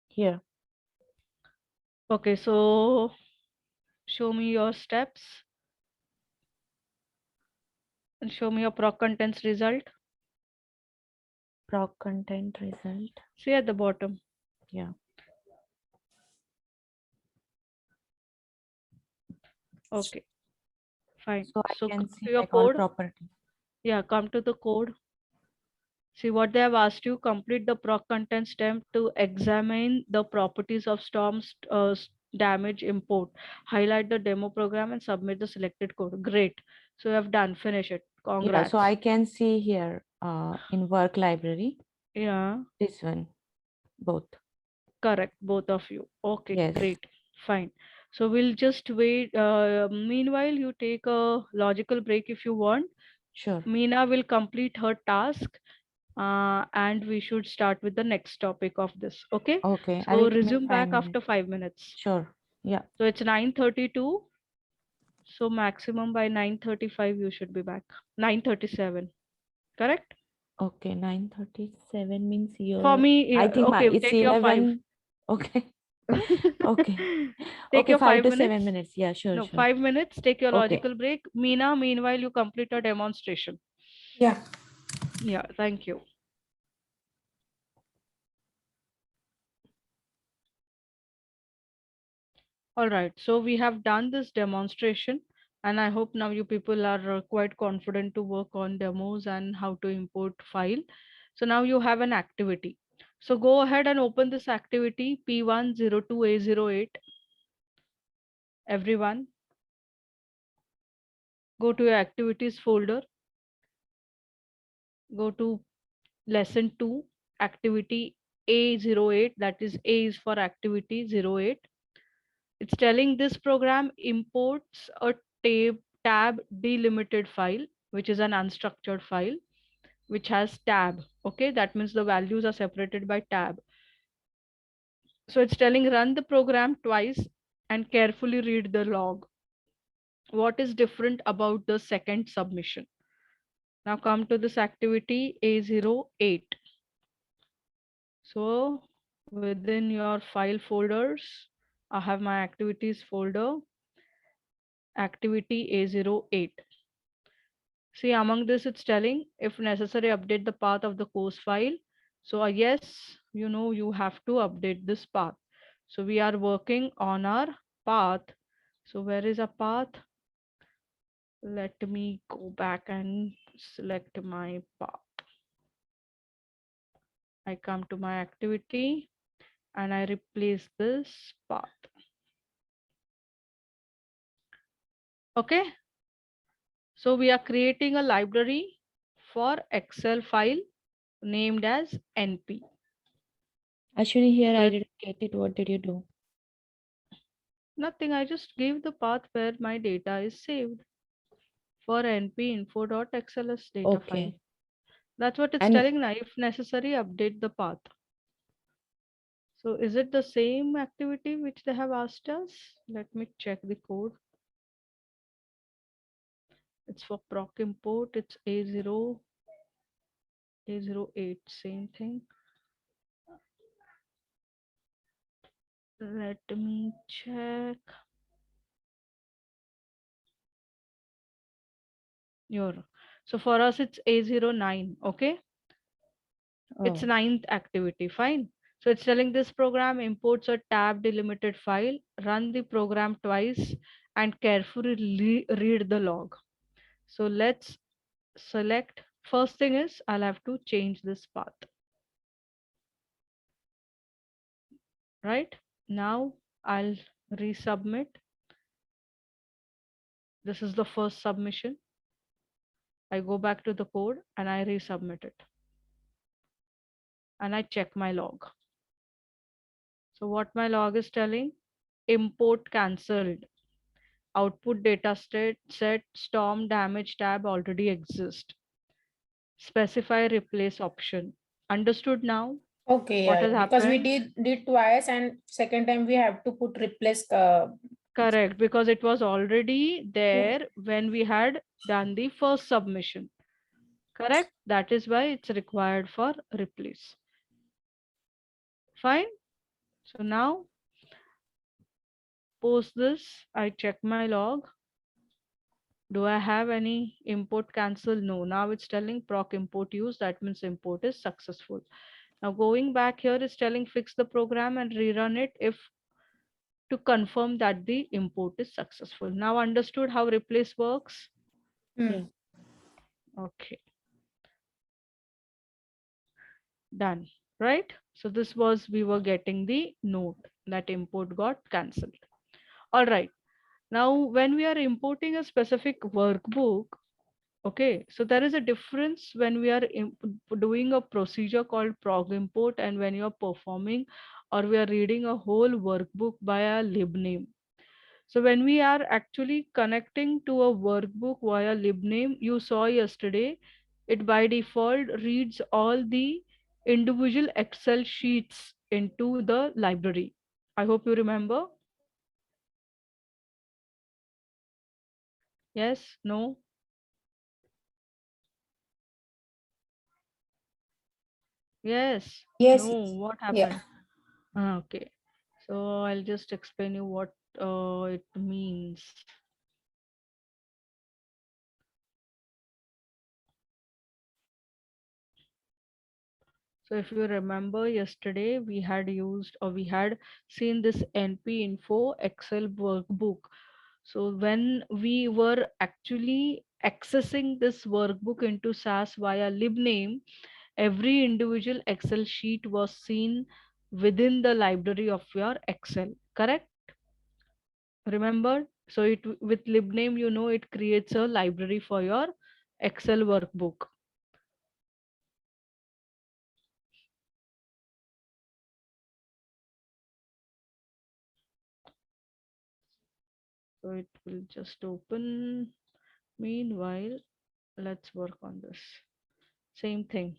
Here. Okay. So show me your steps and show me your proc contents result. Proc content result. See at the bottom. Yeah. Okay. Fine. So I So can come see to your like all code. property. Yeah, come to the code. See what they have asked you. Complete the proc content step to examine the properties of storms damage import. Highlight the demo program and submit the selected code. Great. So you have done. Finish it. Yeah, so Congrats. I can see here in work library, Yeah, this one, both. correct. Both of you. Okay, Yes, great. Fine. So we'll just wait. Meanwhile, you take a logical break if you want. sure. Meena will complete her task and we should start with the next topic of this. Okay. Okay, I So will come in resume 5 back minutes. after 5 minutes. Sure. Yeah. So it's 9:32. So maximum by 9:35 you should be back. 9:37. Correct? Okay, 9:37 means For your. me, I think okay, it's take your 11. Okay. Okay. Take Okay, your 5 five to 7 minutes. minutes. Yeah, sure, No, sure. 5 minutes. Take your Okay. logical break. Meena, meanwhile, you complete a demonstration. Yeah. Yeah, thank you. All right, so we have done this demonstration and I hope now you people are quite confident to work on demos and how to import file. So now you have an activity. So go ahead and open this activity P102A08. Everyone, go to your activities folder, go to lesson 2, activity A08, that is A is for activity 08. It's telling this program imports a tab delimited file, which is an unstructured file, which has tab. Okay, that means the values are separated by tab. So it's telling run the program twice and carefully read the log. What is different about the second submission? Now come to this activity A08. So within your file folders, I have my activities folder, activity A08. See, among this, it's telling if necessary, update the path of the course file. So yes, you know, you have to update this path. So we are working on our path. So where is a path? Let me go back and select my path. I come to my activity and I replace this path. Okay. So we are creating a library for Excel file named as NP. Actually, here So I didn't get it. What did you do? nothing, I just gave the path where my data is saved for np-info.xls data file. Okay. That's what it's And telling now. If necessary, update the path. So is it the same activity which they have asked us? Let me check the code. It's for proc import. It's A0, A08, same thing. Let me check. So for us, it's A09, okay? It's oh, ninth activity, fine. So it's telling this program imports a tab delimited file, run the program twice and carefully read the log. So let's select, first thing is I'll have to change this path. Right now I'll resubmit. This is the first submission. I go back to the code and I resubmit it. And I check my log. So what my log is telling, import cancelled. Output data set storm damage tab already exists. Specify replace option. Understood now? Okay, What yeah, has yeah, because we happened? did twice, and second time we have to put replace. Correct, because it was already there when we had done the first submission. Correct? That is why it's required for replace. Fine. So now post this, I check my log. Do I have any import cancel? No. Now it's telling proc import use. That means import is successful. Now going back here is telling fix the program and rerun it if to confirm that the import is successful. Now understood how replace works? Hmm. Okay. Done. Right? So this was, we were getting the note that import got cancelled. All right. Now, when we are importing a specific workbook, okay, so there is a difference when we are doing a procedure called prog import and when you are performing or we are reading a whole workbook by a libname. So when we are actually connecting to a workbook via libname, you saw yesterday, it by default reads all the individual Excel sheets into the library. I hope you remember. Yes, no? Yes, Yes. no, what Yeah. happened? Okay, so I'll just explain you what it means. So if you remember yesterday, we had used or we had seen this NP info Excel workbook. So when we were actually accessing this workbook into SAS via libname, every individual Excel sheet was seen within the library of your Excel, correct? Remember? So it with libname, you know, it creates a library for your Excel workbook. So it will just open. Meanwhile, let's work on this. Same thing.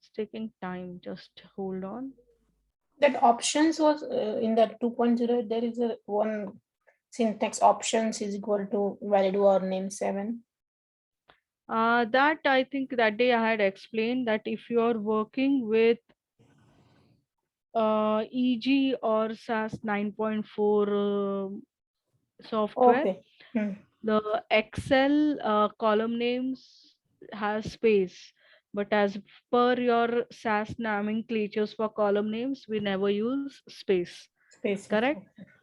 It's taking time. Just hold on. That options was in that 2.0. There is a one syntax options is equal to valid or name 7. That I think that day I had explained that if you are working with EG or SAS 9.4 software, Okay. Hmm. the Excel column names has space, but as per your SAS nomenclatures for column names, we never use space. Spaces. Correct?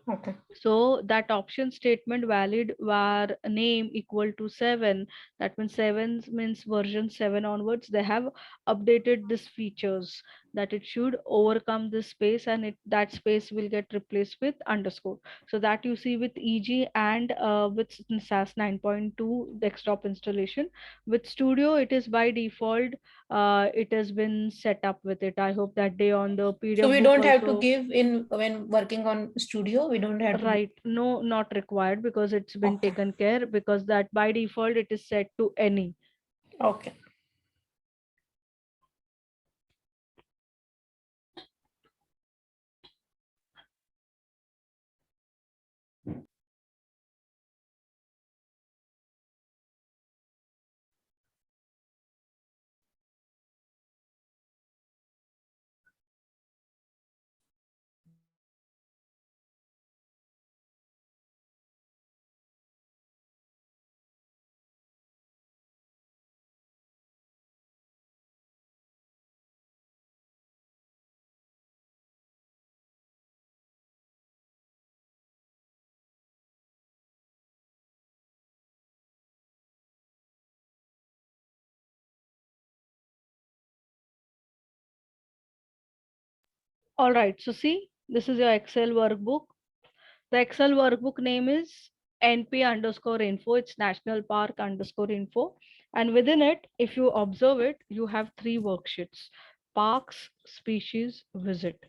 Okay. So that option statement valid var name equal to 7. That means 7 means version 7 onwards. They have updated this features that it should overcome this space and that space will get replaced with underscore. So that you see with EG and with SAS 9.2 desktop installation. With Studio, it is by default. It has been set up with it. I hope that day on the So PDF we book don't have to also. give in when working on studio. We don't have to. Right, no, not required because it's been Okay. taken care because that by default it is set to any. Okay. All right, so see, this is your Excel workbook. The Excel workbook name is NP_info. It's National Park _info. And within it, if you observe it, you have 3 worksheets: parks, species, visit.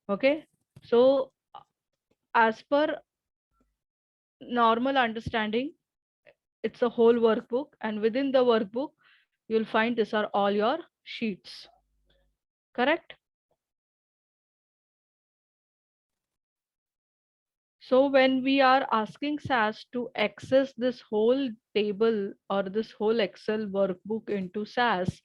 Okay. So as per normal understanding, it's a whole workbook. And within the workbook, you'll find these are all your sheets. Correct? So when we are asking SAS to access this whole table or this whole Excel workbook into SAS,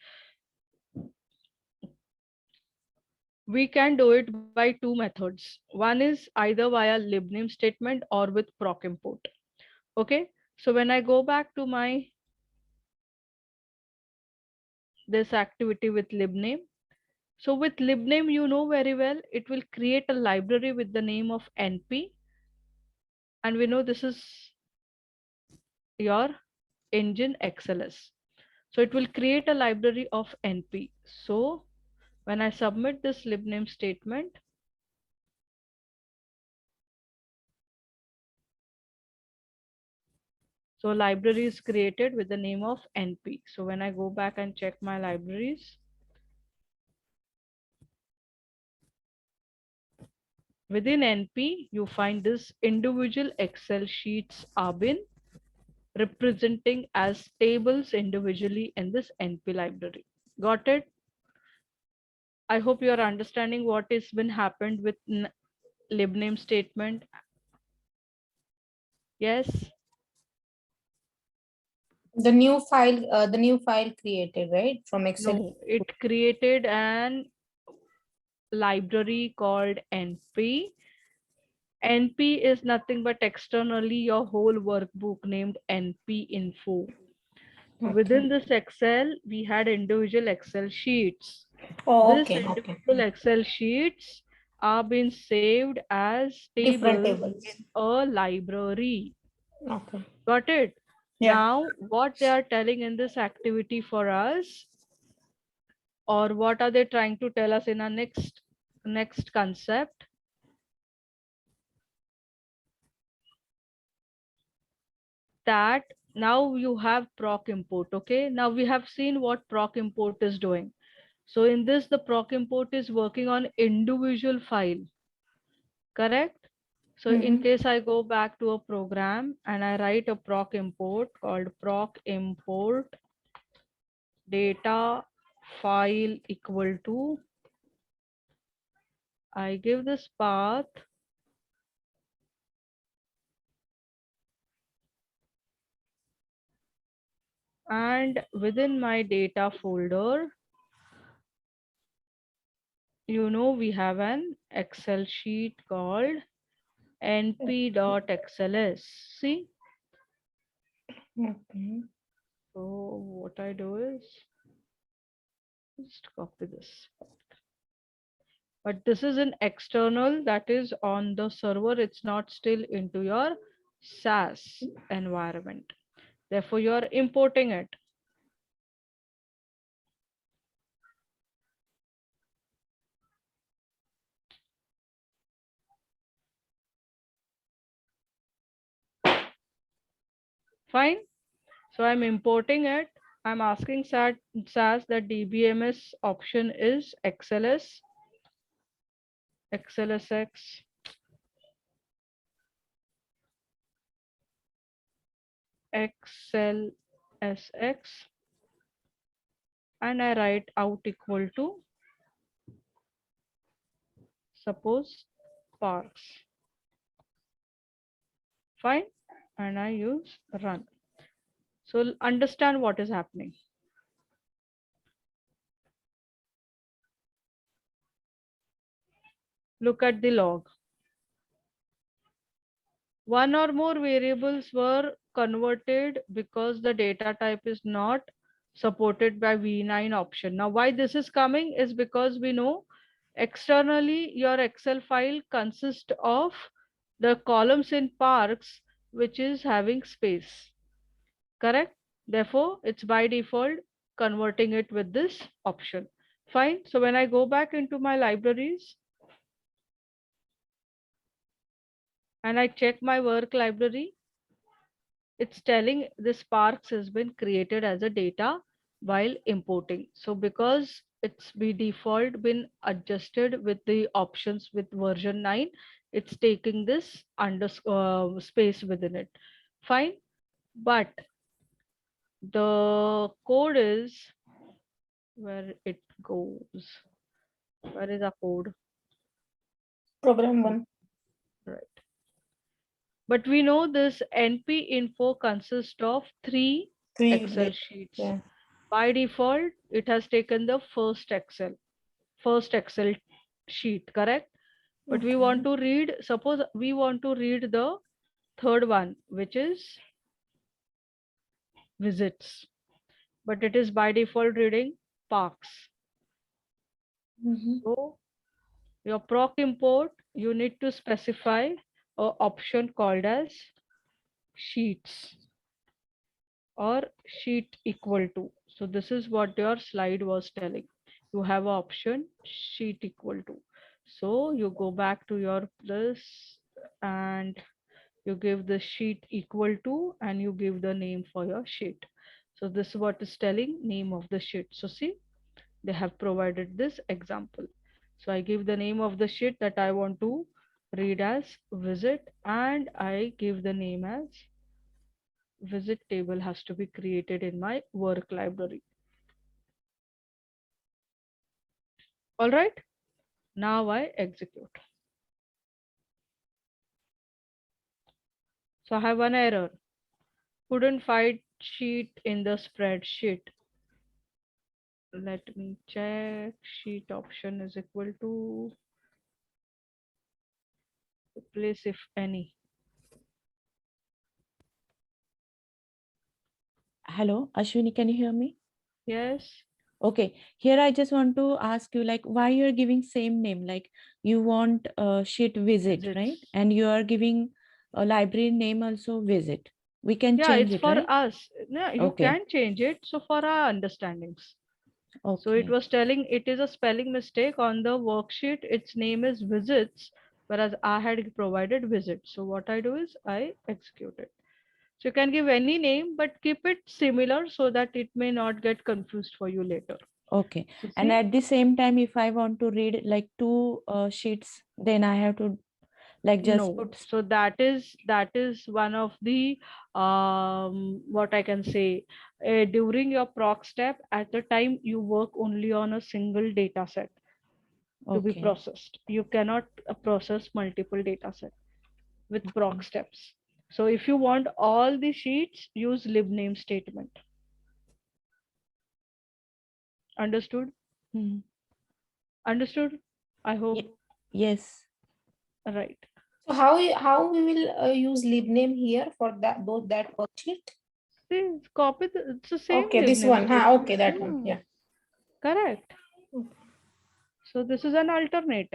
we can do it by 2 methods. One is either via libname statement or with proc import. Okay. So when I go back to my this activity with libname. So with libname, you know very well, it will create a library with the name of NP. And we know this is your engine XLS. So it will create a library of NP. So when I submit this libname statement, so library is created with the name of NP. So when I go back and check my libraries, within NP, you find this individual Excel sheets are been representing as tables individually in this NP library. Got it? I hope you are understanding what has been happened with libname statement. Yes. The new file created, right? From Excel. No, it created an library called NP. NP is nothing but externally your whole workbook named NP info. Okay. Within this Excel, we had individual Excel sheets. Oh, This okay. individual Excel sheets are being saved as Different tables tables. in a library. Okay. Got it? Yeah. Now, what they are telling in this activity for us, or what are they trying to tell us in our next concept? That now you have proc import. Okay, now we have seen what proc import is doing. So in this, the proc import is working on individual file. Correct? So in case I go back to a program and I write a proc import called proc import data file equal to, I give this path and within my data folder, you know, we have an Excel sheet called np.xls. See? Okay. So what I do is just copy this. But this is an external that is on the server. It's not still into your SAS environment. Therefore, you are importing it. Fine. So I'm importing it. I'm asking SAS that DBMS option is XLS, XLSX, XLSX, and I write out equal to, suppose, parks. Fine. And I use run. So understand what is happening. Look at the log. One or more variables were converted because the data type is not supported by V9 option. Now, why this is coming is because we know externally your Excel file consists of the columns in parks, which is having space. Correct? Therefore, it's by default converting it with this option. Fine. So when I go back into my libraries, and I check my work library, it's telling this Sparks has been created as a data while importing. So because it's by default been adjusted with the options with version 9, it's taking this space within it. Fine. But the code is where it goes. Where is our code? Program one. Right. But we know this NP info consists of three Three. Excel sheets. Yeah. By default, it has taken the first Excel sheet, correct? But we want to read, suppose we want to read the third one, which is visits, but it is by default reading parks. Mhm. So your proc import, you need to specify a option called as sheets or sheet equal to. So this is what your slide was telling. You have an option sheet equal to. So you go back to your this and you give the sheet equal to and you give the name for your sheet. So this is what is telling name of the sheet. So see, they have provided this example. So I give the name of the sheet that I want to read as visit and I give the name as visit table has to be created in my work library. All right, now I execute. So I have one error. Couldn't find sheet in the spreadsheet. Let me check. Sheet option is equal to replace if any. Hello, Ashwini, can you hear me? Yes. Okay, here I just want to ask you like why you're giving same name, like you want sheet visit, right? Visits. And you are giving a library name also visit. We can Yeah, change it's it, for right? us. No, you Okay, can change it. So for our understandings. So it okay, was telling it is a spelling mistake on the worksheet. Its name is visits, whereas I had provided visit. So what I do is I execute it. So you can give any name, but keep it similar so that it may not get confused for you later. okay. So And see, at the same time, if I want to read like two sheets, then I have to like just no. put. So that is one of the what I can say during your proc step at the time you work only on a single data set to be Okay, processed. You cannot process multiple data set with proc okay. steps. So if you want all the sheets, use libname statement. Understood? Hmm. Understood? I hope. Yes. Right. So how we will use libname here for that both that worksheet? See, copy it's the same Okay, this libname one. statement. Okay, that one. Yeah. Correct. So this is an alternate.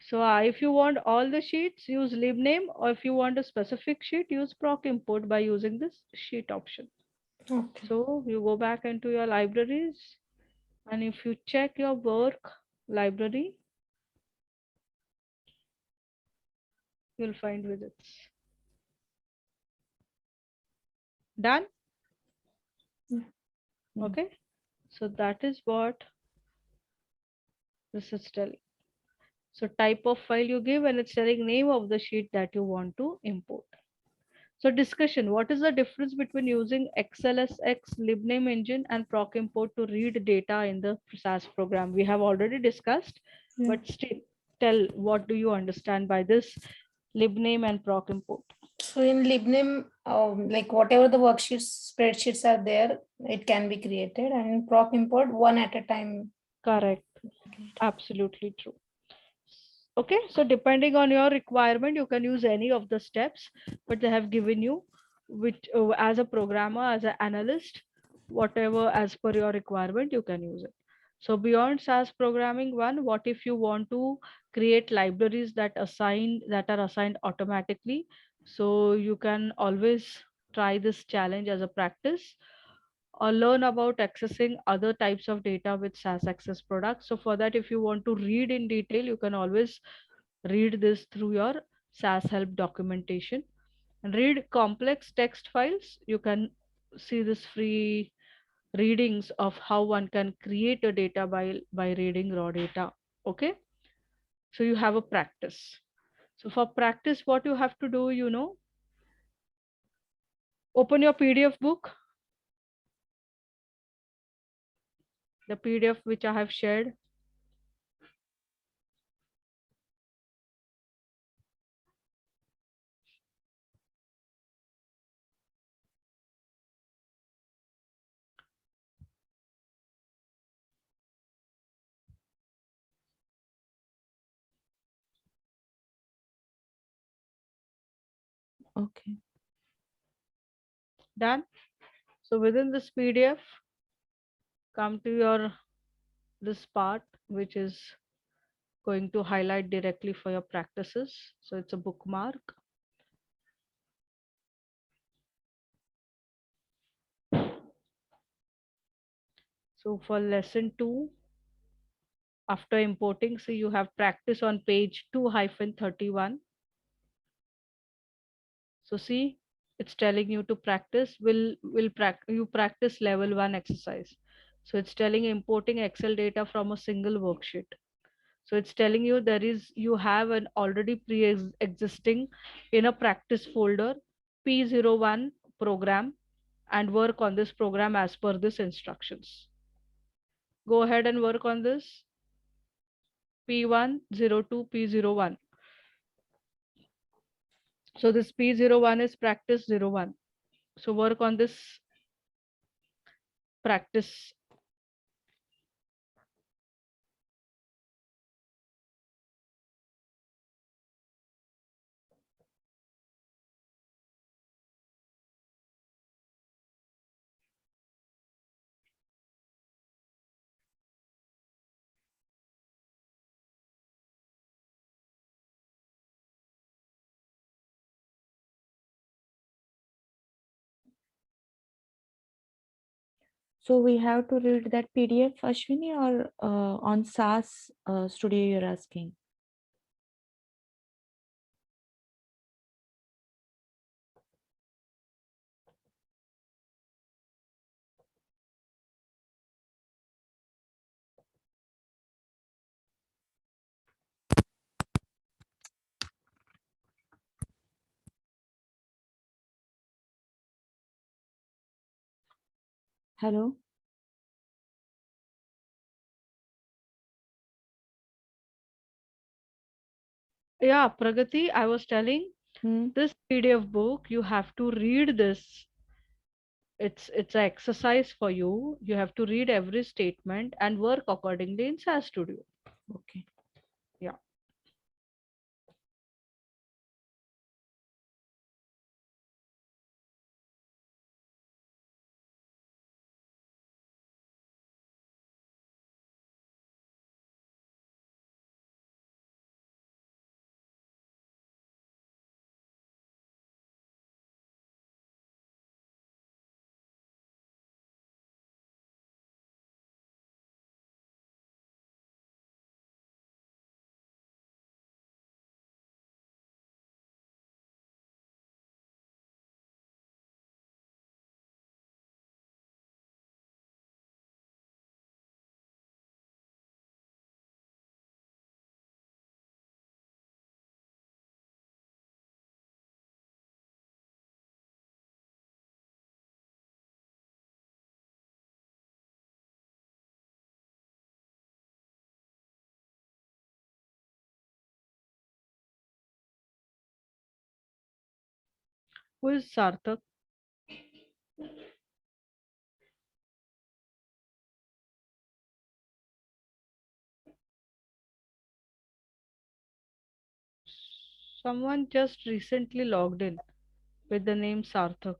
So if you want all the sheets, use libname, or if you want a specific sheet, use proc import by using this sheet option. Okay. So you go back into your libraries, and if you check your work library, you'll find visits. Done? Yeah. Okay. So that is what this is telling. So type of file you give and it's telling name of the sheet that you want to import. So discussion, what is the difference between using XLSX libname engine and proc import to read data in the SAS program? We have already discussed, Yeah. but still tell what do you understand by this libname and proc import? So in libname, like whatever the worksheets, spreadsheets are there, it can be created, and in proc import, one at a time. Correct. Absolutely true. Okay, so depending on your requirement, you can use any of the steps, but they have given you which as a programmer, as an analyst, whatever as per your requirement, you can use it. So beyond SAS programming one, what if you want to create libraries that are assigned automatically? So you can always try this challenge as a practice or learn about accessing other types of data with SAS Access products. So for that, if you want to read in detail, you can always read this through your SAS help documentation. And read complex text files. You can see this free readings of how one can create a data by reading raw data. Okay, so you have a practice. So for practice, what you have to do, open your PDF book, the PDF which I have shared. Okay. Done. So within this PDF, come to your this part which is going to highlight directly for your practices. So it's a bookmark. So for lesson 2, after importing, so you have practice on page 2-31. So see, it's telling you to practice. You practice level 1 exercise. So it's telling importing Excel data from a single worksheet. So it's telling you you have an already pre-existing in a practice folder P01 program, and work on this program as per this instructions. Go ahead and work on this P102 P01. So this P01 is practice 01. So work on this practice. So we have to read that PDF, Ashwini, or on SAS Studio you're asking? Hello? Yeah, Pragati, I was telling this PDF book, you have to read this. It's an exercise for you. You have to read every statement and work accordingly in SAS Studio. Okay. Yeah. Who is Sarthak? Someone just recently logged in with the name Sarthak.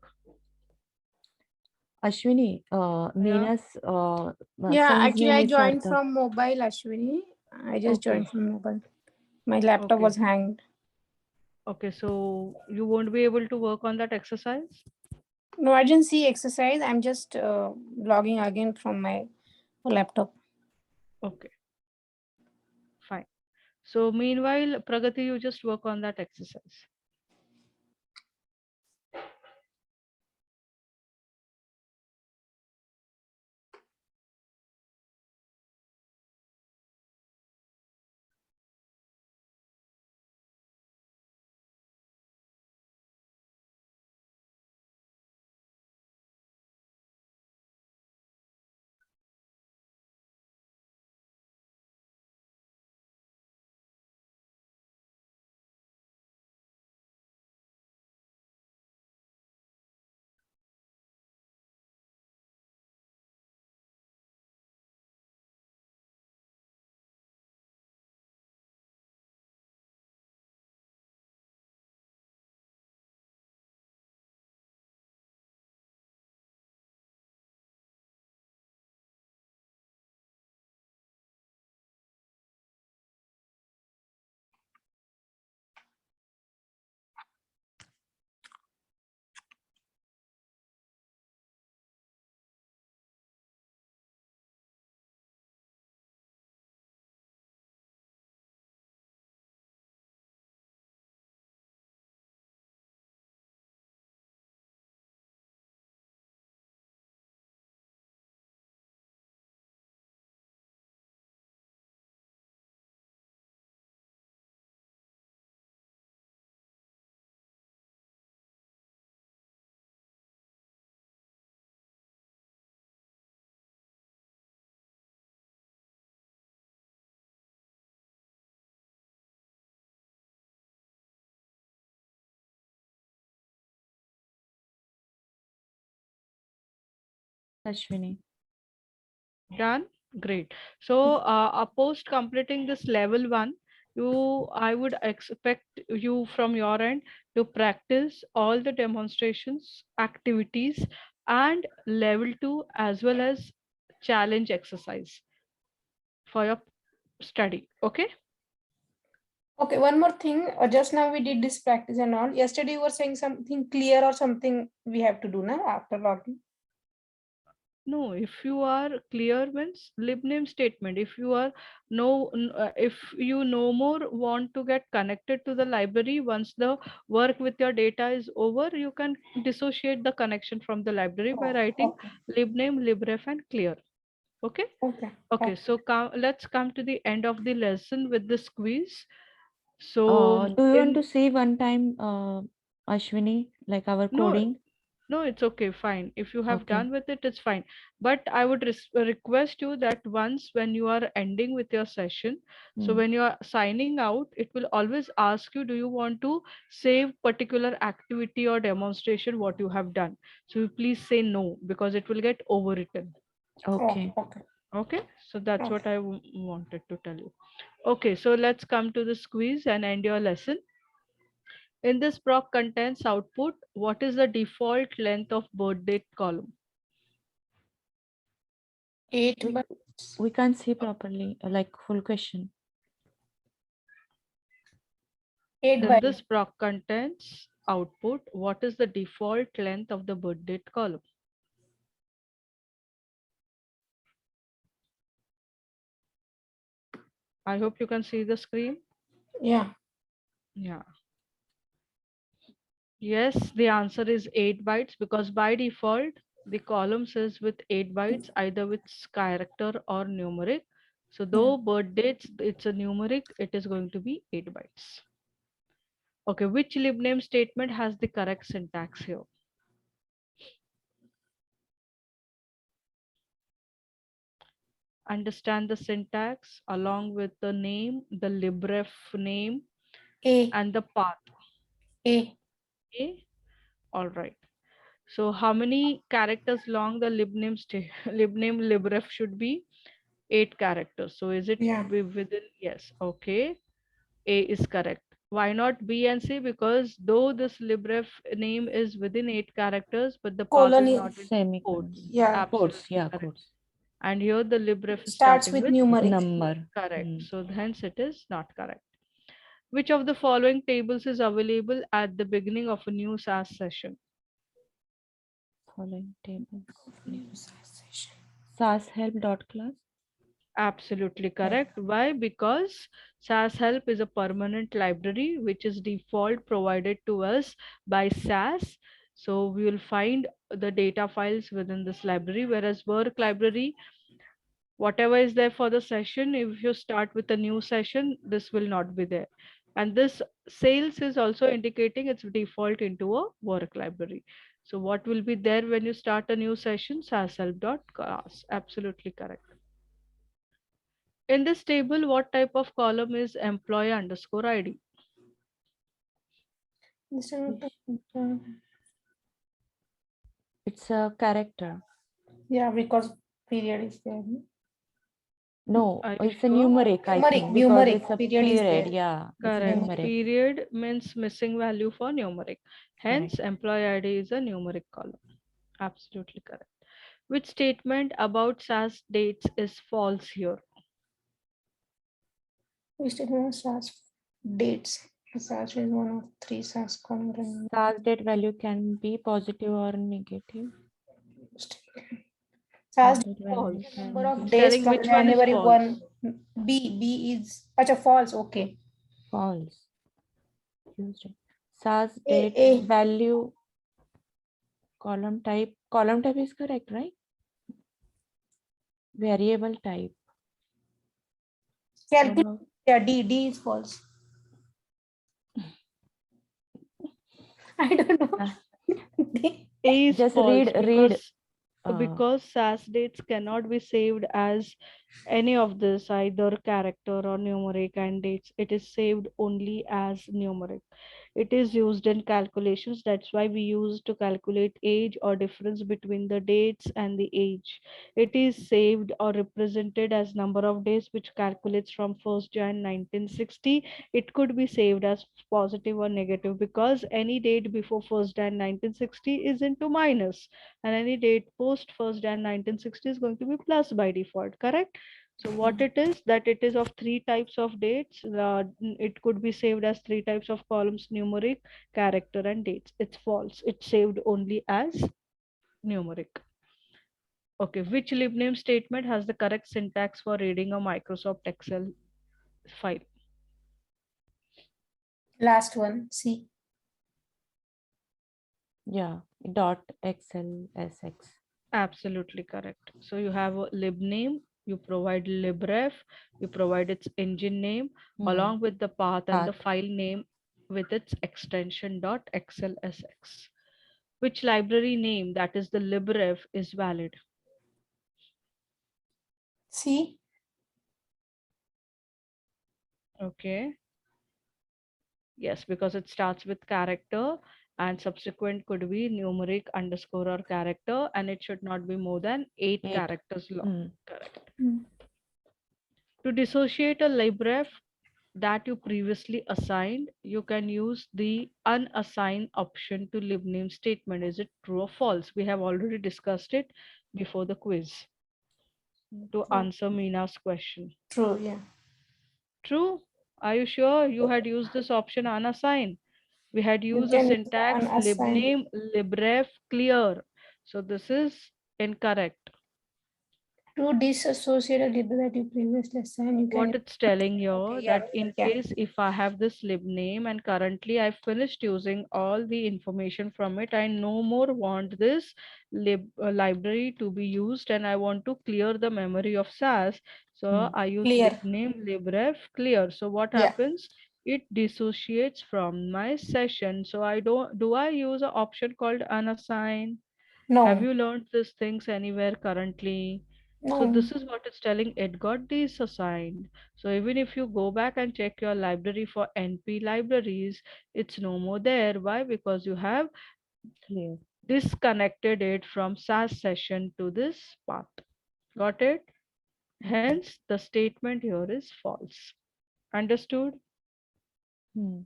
Ashwini, Yeah. Meena's Yeah, son's actually, name I is joined Sarthak. from mobile, Ashwini. I just Okay. joined from mobile. My laptop Okay. was hanged. Okay, so you won't be able to work on that exercise? No, I didn't see exercise. I'm just logging again from my laptop. Okay, fine. So meanwhile, Pragati, you just work on that exercise. Ashwini. Done? Great. So post completing this level 1, I would expect you from your end to practice all the demonstrations, activities, and level 2 as well as challenge exercise for your study. Okay? Okay, one more thing. Just now we did this practice and all. Yesterday you were saying something clear or something we have to do now after login. No, if you are clear means lib name statement. If you are if you no more want to get connected to the library once the work with your data is over, you can dissociate the connection from the library by Oh, writing okay. libname, libref and clear. Okay. Okay. Okay. So let's come to the end of the lesson with the quiz. So Do you want in to see one time, Ashwini, like our no, coding? no, it's okay, fine. If you have Okay. done with it, it's fine. But I would request you that once when you are ending with your session, so Mm. when you are signing out, it will always ask you, do you want to save particular activity or demonstration what you have done? So you please say no, because it will get overwritten. Okay. Oh, okay. Okay, so that's Okay. what I wanted to tell you. Okay, so let's come to the quiz and end your lesson. In this proc contents output, what is the default length of birth date column? 8 We, bytes. we can't see properly, like full question. 8 In bytes. this proc contents output, what is the default length of the birth date column? I hope you can see the screen. Yeah. Yeah. Yes, the answer is 8 bytes because by default, the column says with 8 bytes, either with character or numeric. So though birth dates, it's a numeric, it is going to be 8 bytes. Okay, which libname statement has the correct syntax here? Understand the syntax along with the name, the libref name, A. and the path. A. Okay, all right. So how many characters long the libname libname libref should be? 8 characters. So is it Yeah. within? Yes. Okay. A is correct. Why not B and C? Because though this libref name is within 8 characters, but the path Colon is is, not in Semicolon. quotes. yeah, Quotes, Absolutely yeah, correct. quotes. And here the libref is starts starting with with numeric. Number. correct. Mm. So hence it is not correct. Which of the following tables is available at the beginning of a new SAS session? Following tables. New session. SAS help dot class. Absolutely correct. Why? Because SAS Help is a permanent library which is default provided to us by SAS. So we will find the data files within this library, whereas work library, whatever is there for the session, if you start with a new session, this will not be there. And this sales is also indicating its default into a work library. So what will be there when you start a new session? sashelp.class. Absolutely correct. In this table, what type of column is employee underscore ID? This is It's a character. yeah, because period is there. no? No, Are you it's a sure? numeric, I Numeric, think, because numeric, it's a period is period. there. Yeah, it's a Correct. Numeric. numeric. Period means missing value for numeric. Hence, Correct. employee ID is a numeric column. Absolutely correct. Which statement about SAS dates is false here? We statement SAS dates. SAS is one of three SAS column. SAS date value can be positive or negative. SAS SAS date value False. can number of be It's days telling from which one is January false. 1. B is a false. Okay. false. Tuesday. SAS A, date A. value column type. Column type is correct, right? Variable type. What Calculate. about- Yeah, D is false. I don't know. Ah. D. A is Just false read because uh, because SAS dates cannot be saved as any of this, either character or numeric, and dates. It is saved only as numeric. It is used in calculations. That's why we use to calculate age or difference between the dates and the age. It is saved or represented as number of days, which calculates from 1st Jan 1960. It could be saved as positive or negative because any date before 1st Jan 1960 is into minus, and any date post 1st Jan 1960 is going to be plus by default, correct? So what it is, that it is of three types of dates. It could be saved as three types of columns: numeric, character, and dates. It's false. It's saved only as numeric. Okay, which libname statement has the correct syntax for reading a Microsoft Excel file? Last one. C. yeah, dot XLSX. Absolutely correct. So you have a libname, you provide libref, you provide its engine name along with the path and the Path. file name with its extension .xlsx. Which library name, that is the libref, is valid? C. Okay. Yes, because it starts with character and subsequent could be numeric underscore or character, and it should not be more than 8 Eight. characters long. Mm. Correct. Mm. To dissociate a libref that you previously assigned, you can use the unassign option to libname statement. Is it true or false? We have already discussed it before the quiz to True. answer Mina's question. True. Yeah. True? Are you sure you had used this option unassign? We had You used a can syntax unassign. libname libref clear. So this is incorrect. To disassociate a libel that you previously assigned, you What can. it's telling you Okay, yeah, that in yeah. case if I have this lib name and currently I finished using all the information from it, I no more want this library to be used and I want to clear the memory of SAS. So I use Clear. libname libref clear. So what Yeah. happens? It dissociates from my session. So I don't, do I use an option called unassign? Have No. you learned these things anywhere currently? So No. this is what it's telling, it got disassigned. So even if you go back and check your library for NP libraries, it's no more there. Why? Because you have Clear. disconnected it from SAS session to this path. Got it? Hence, the statement here is false. Understood? Mm.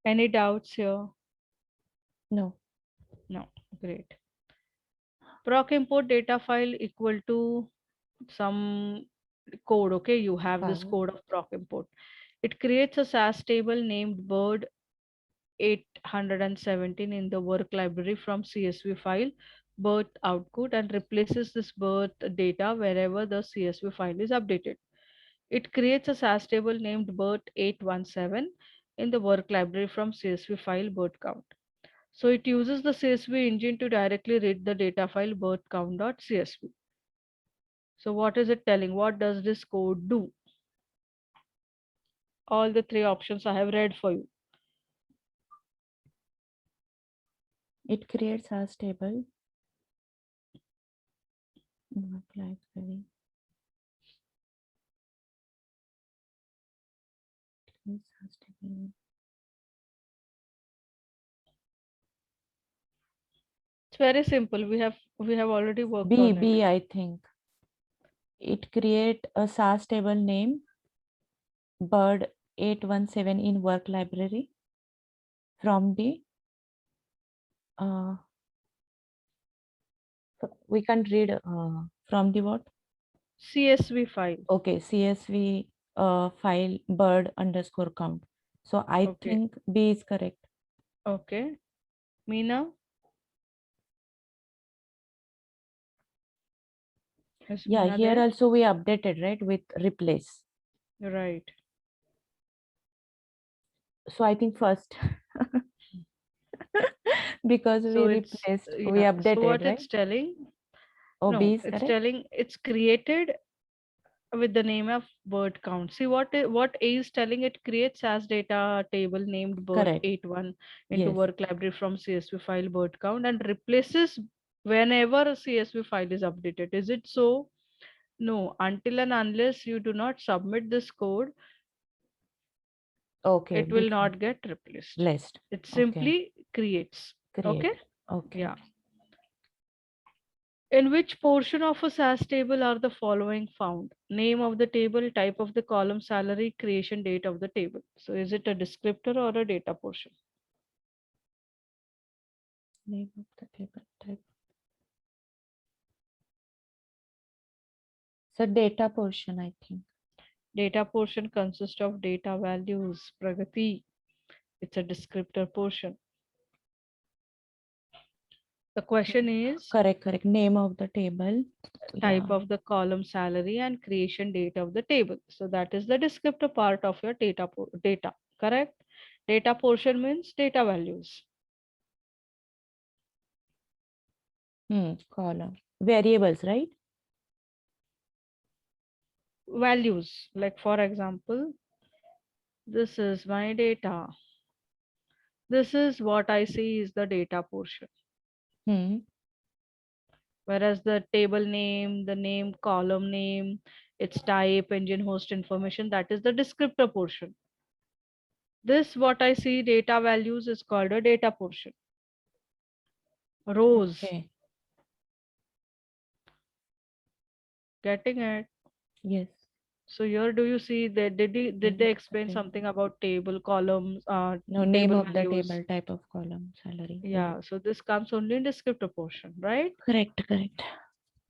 Any doubts here? No. No. Great. Proc import data file equal to some code. Okay, you have this File. code of proc import. It creates a SAS table named bird 817 in the work library from CSV file birth output and replaces this birth data wherever the CSV file is updated. It creates a SAS table named BERT817 in the work library from CSV file BERT count. So it uses the CSV engine to directly read the data file BERT count.csv. So what is it telling? What does this code do? All the three options I have read for you. It creates a table in work library. Creates SAS table. It's very simple. We have already worked B, on it. B, I think. It create a SAS table name bird 817 in work library from the we can read from the what? CSV file. Okay, CSV file bird underscore count. So I Okay. think B is correct. Okay. Meena? Is Yeah, Meena here there? also we updated, right, with replace. Right. So I think first because So we it's replaced, we yeah. So updated, what right? it's telling? Oh, No, B is it's correct. telling it's created with the name of bird count. See what A is telling, it creates as data table named bird Correct. 81 into Yes. work library from CSV file bird count and replaces whenever a CSV file is updated. Is it so? No, until and unless you do not submit this code, Okay. it will not get replaced. List. It Okay. simply creates. Create. Okay. Okay. Yeah. In which portion of a SAS table are the following found? Name of the table, type of the column, salary, creation date of the table. So is it a descriptor or a data portion? Name of the table type. So data portion, I think. Data portion consists of data values, Pragati. It's a descriptor portion. The question is Correct. Name of the table. type Yeah. of the column, salary, and creation date of the table. So that is the descriptor part of your data, correct? Data portion means data values. Column. Variables, right? Values, like for example, this is my data. This is what I see is the data portion. Whereas the table name, the name, column name, its type, engine host information, that is the descriptor portion. This what I see data values is called a data portion. Rows, Okay. getting it? Yes. So here do you see that did Name they of the explain table. something about table, columns, No, name table of the values? table, type of column, salary. Yeah, so this comes only in descriptor portion, right? Correct.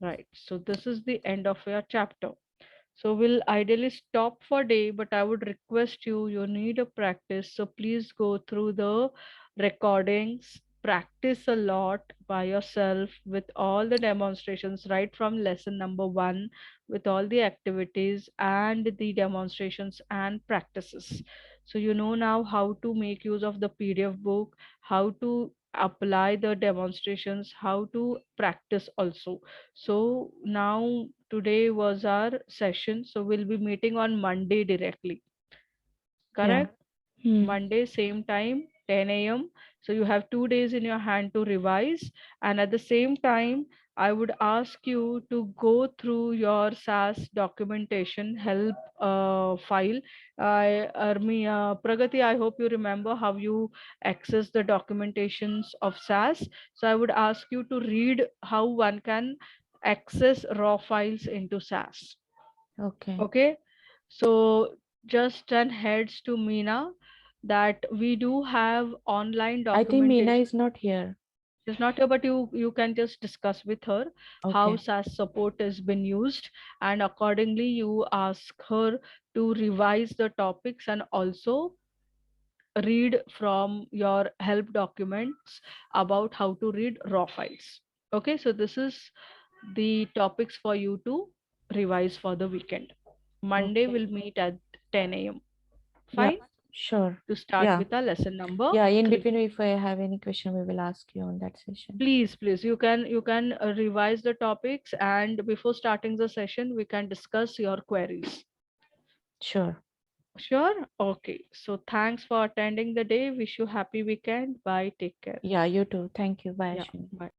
Right. So this is the end of your chapter. So we'll ideally stop for day, but I would request you, you need a practice. So please go through the recordings, practice a lot by yourself with all the demonstrations, right from lesson number 1, with all the activities and the demonstrations and practices. So you know now how to make use of the PDF book, how to apply the demonstrations, how to practice also. So now today was our session. So we'll be meeting on Monday directly. Yeah. Correct? Monday, same time, 10 a.m. So you have 2 days in your hand to revise. And at the same time, I would ask you to go through your SAS documentation help file. Pragati, I hope you remember how you access the documentations of SAS. So I would ask you to read how one can access raw files into SAS. Okay. Okay, so just turn heads to Meena that we do have online I think Meena documentation. is not here. She's not here, but you can just discuss with her how Okay. SAS support has been used, and accordingly you ask her to revise the topics and also read from your help documents about how to read raw files. Okay, so this is the topics for you to revise for the weekend. Monday Okay. we'll meet at 10 a.m. Yeah, Fine, sure. to start Yeah. with our lesson number Yeah, in 3. between, if I have any question, we will ask you on that session. Please, you can revise the topics, and before starting the session, we can discuss your queries. Sure. Sure? Okay. So thanks for attending the day. Wish you happy weekend. Bye. Take care. Yeah, you too. Thank you. Bye, Yeah. Ashwini. Bye.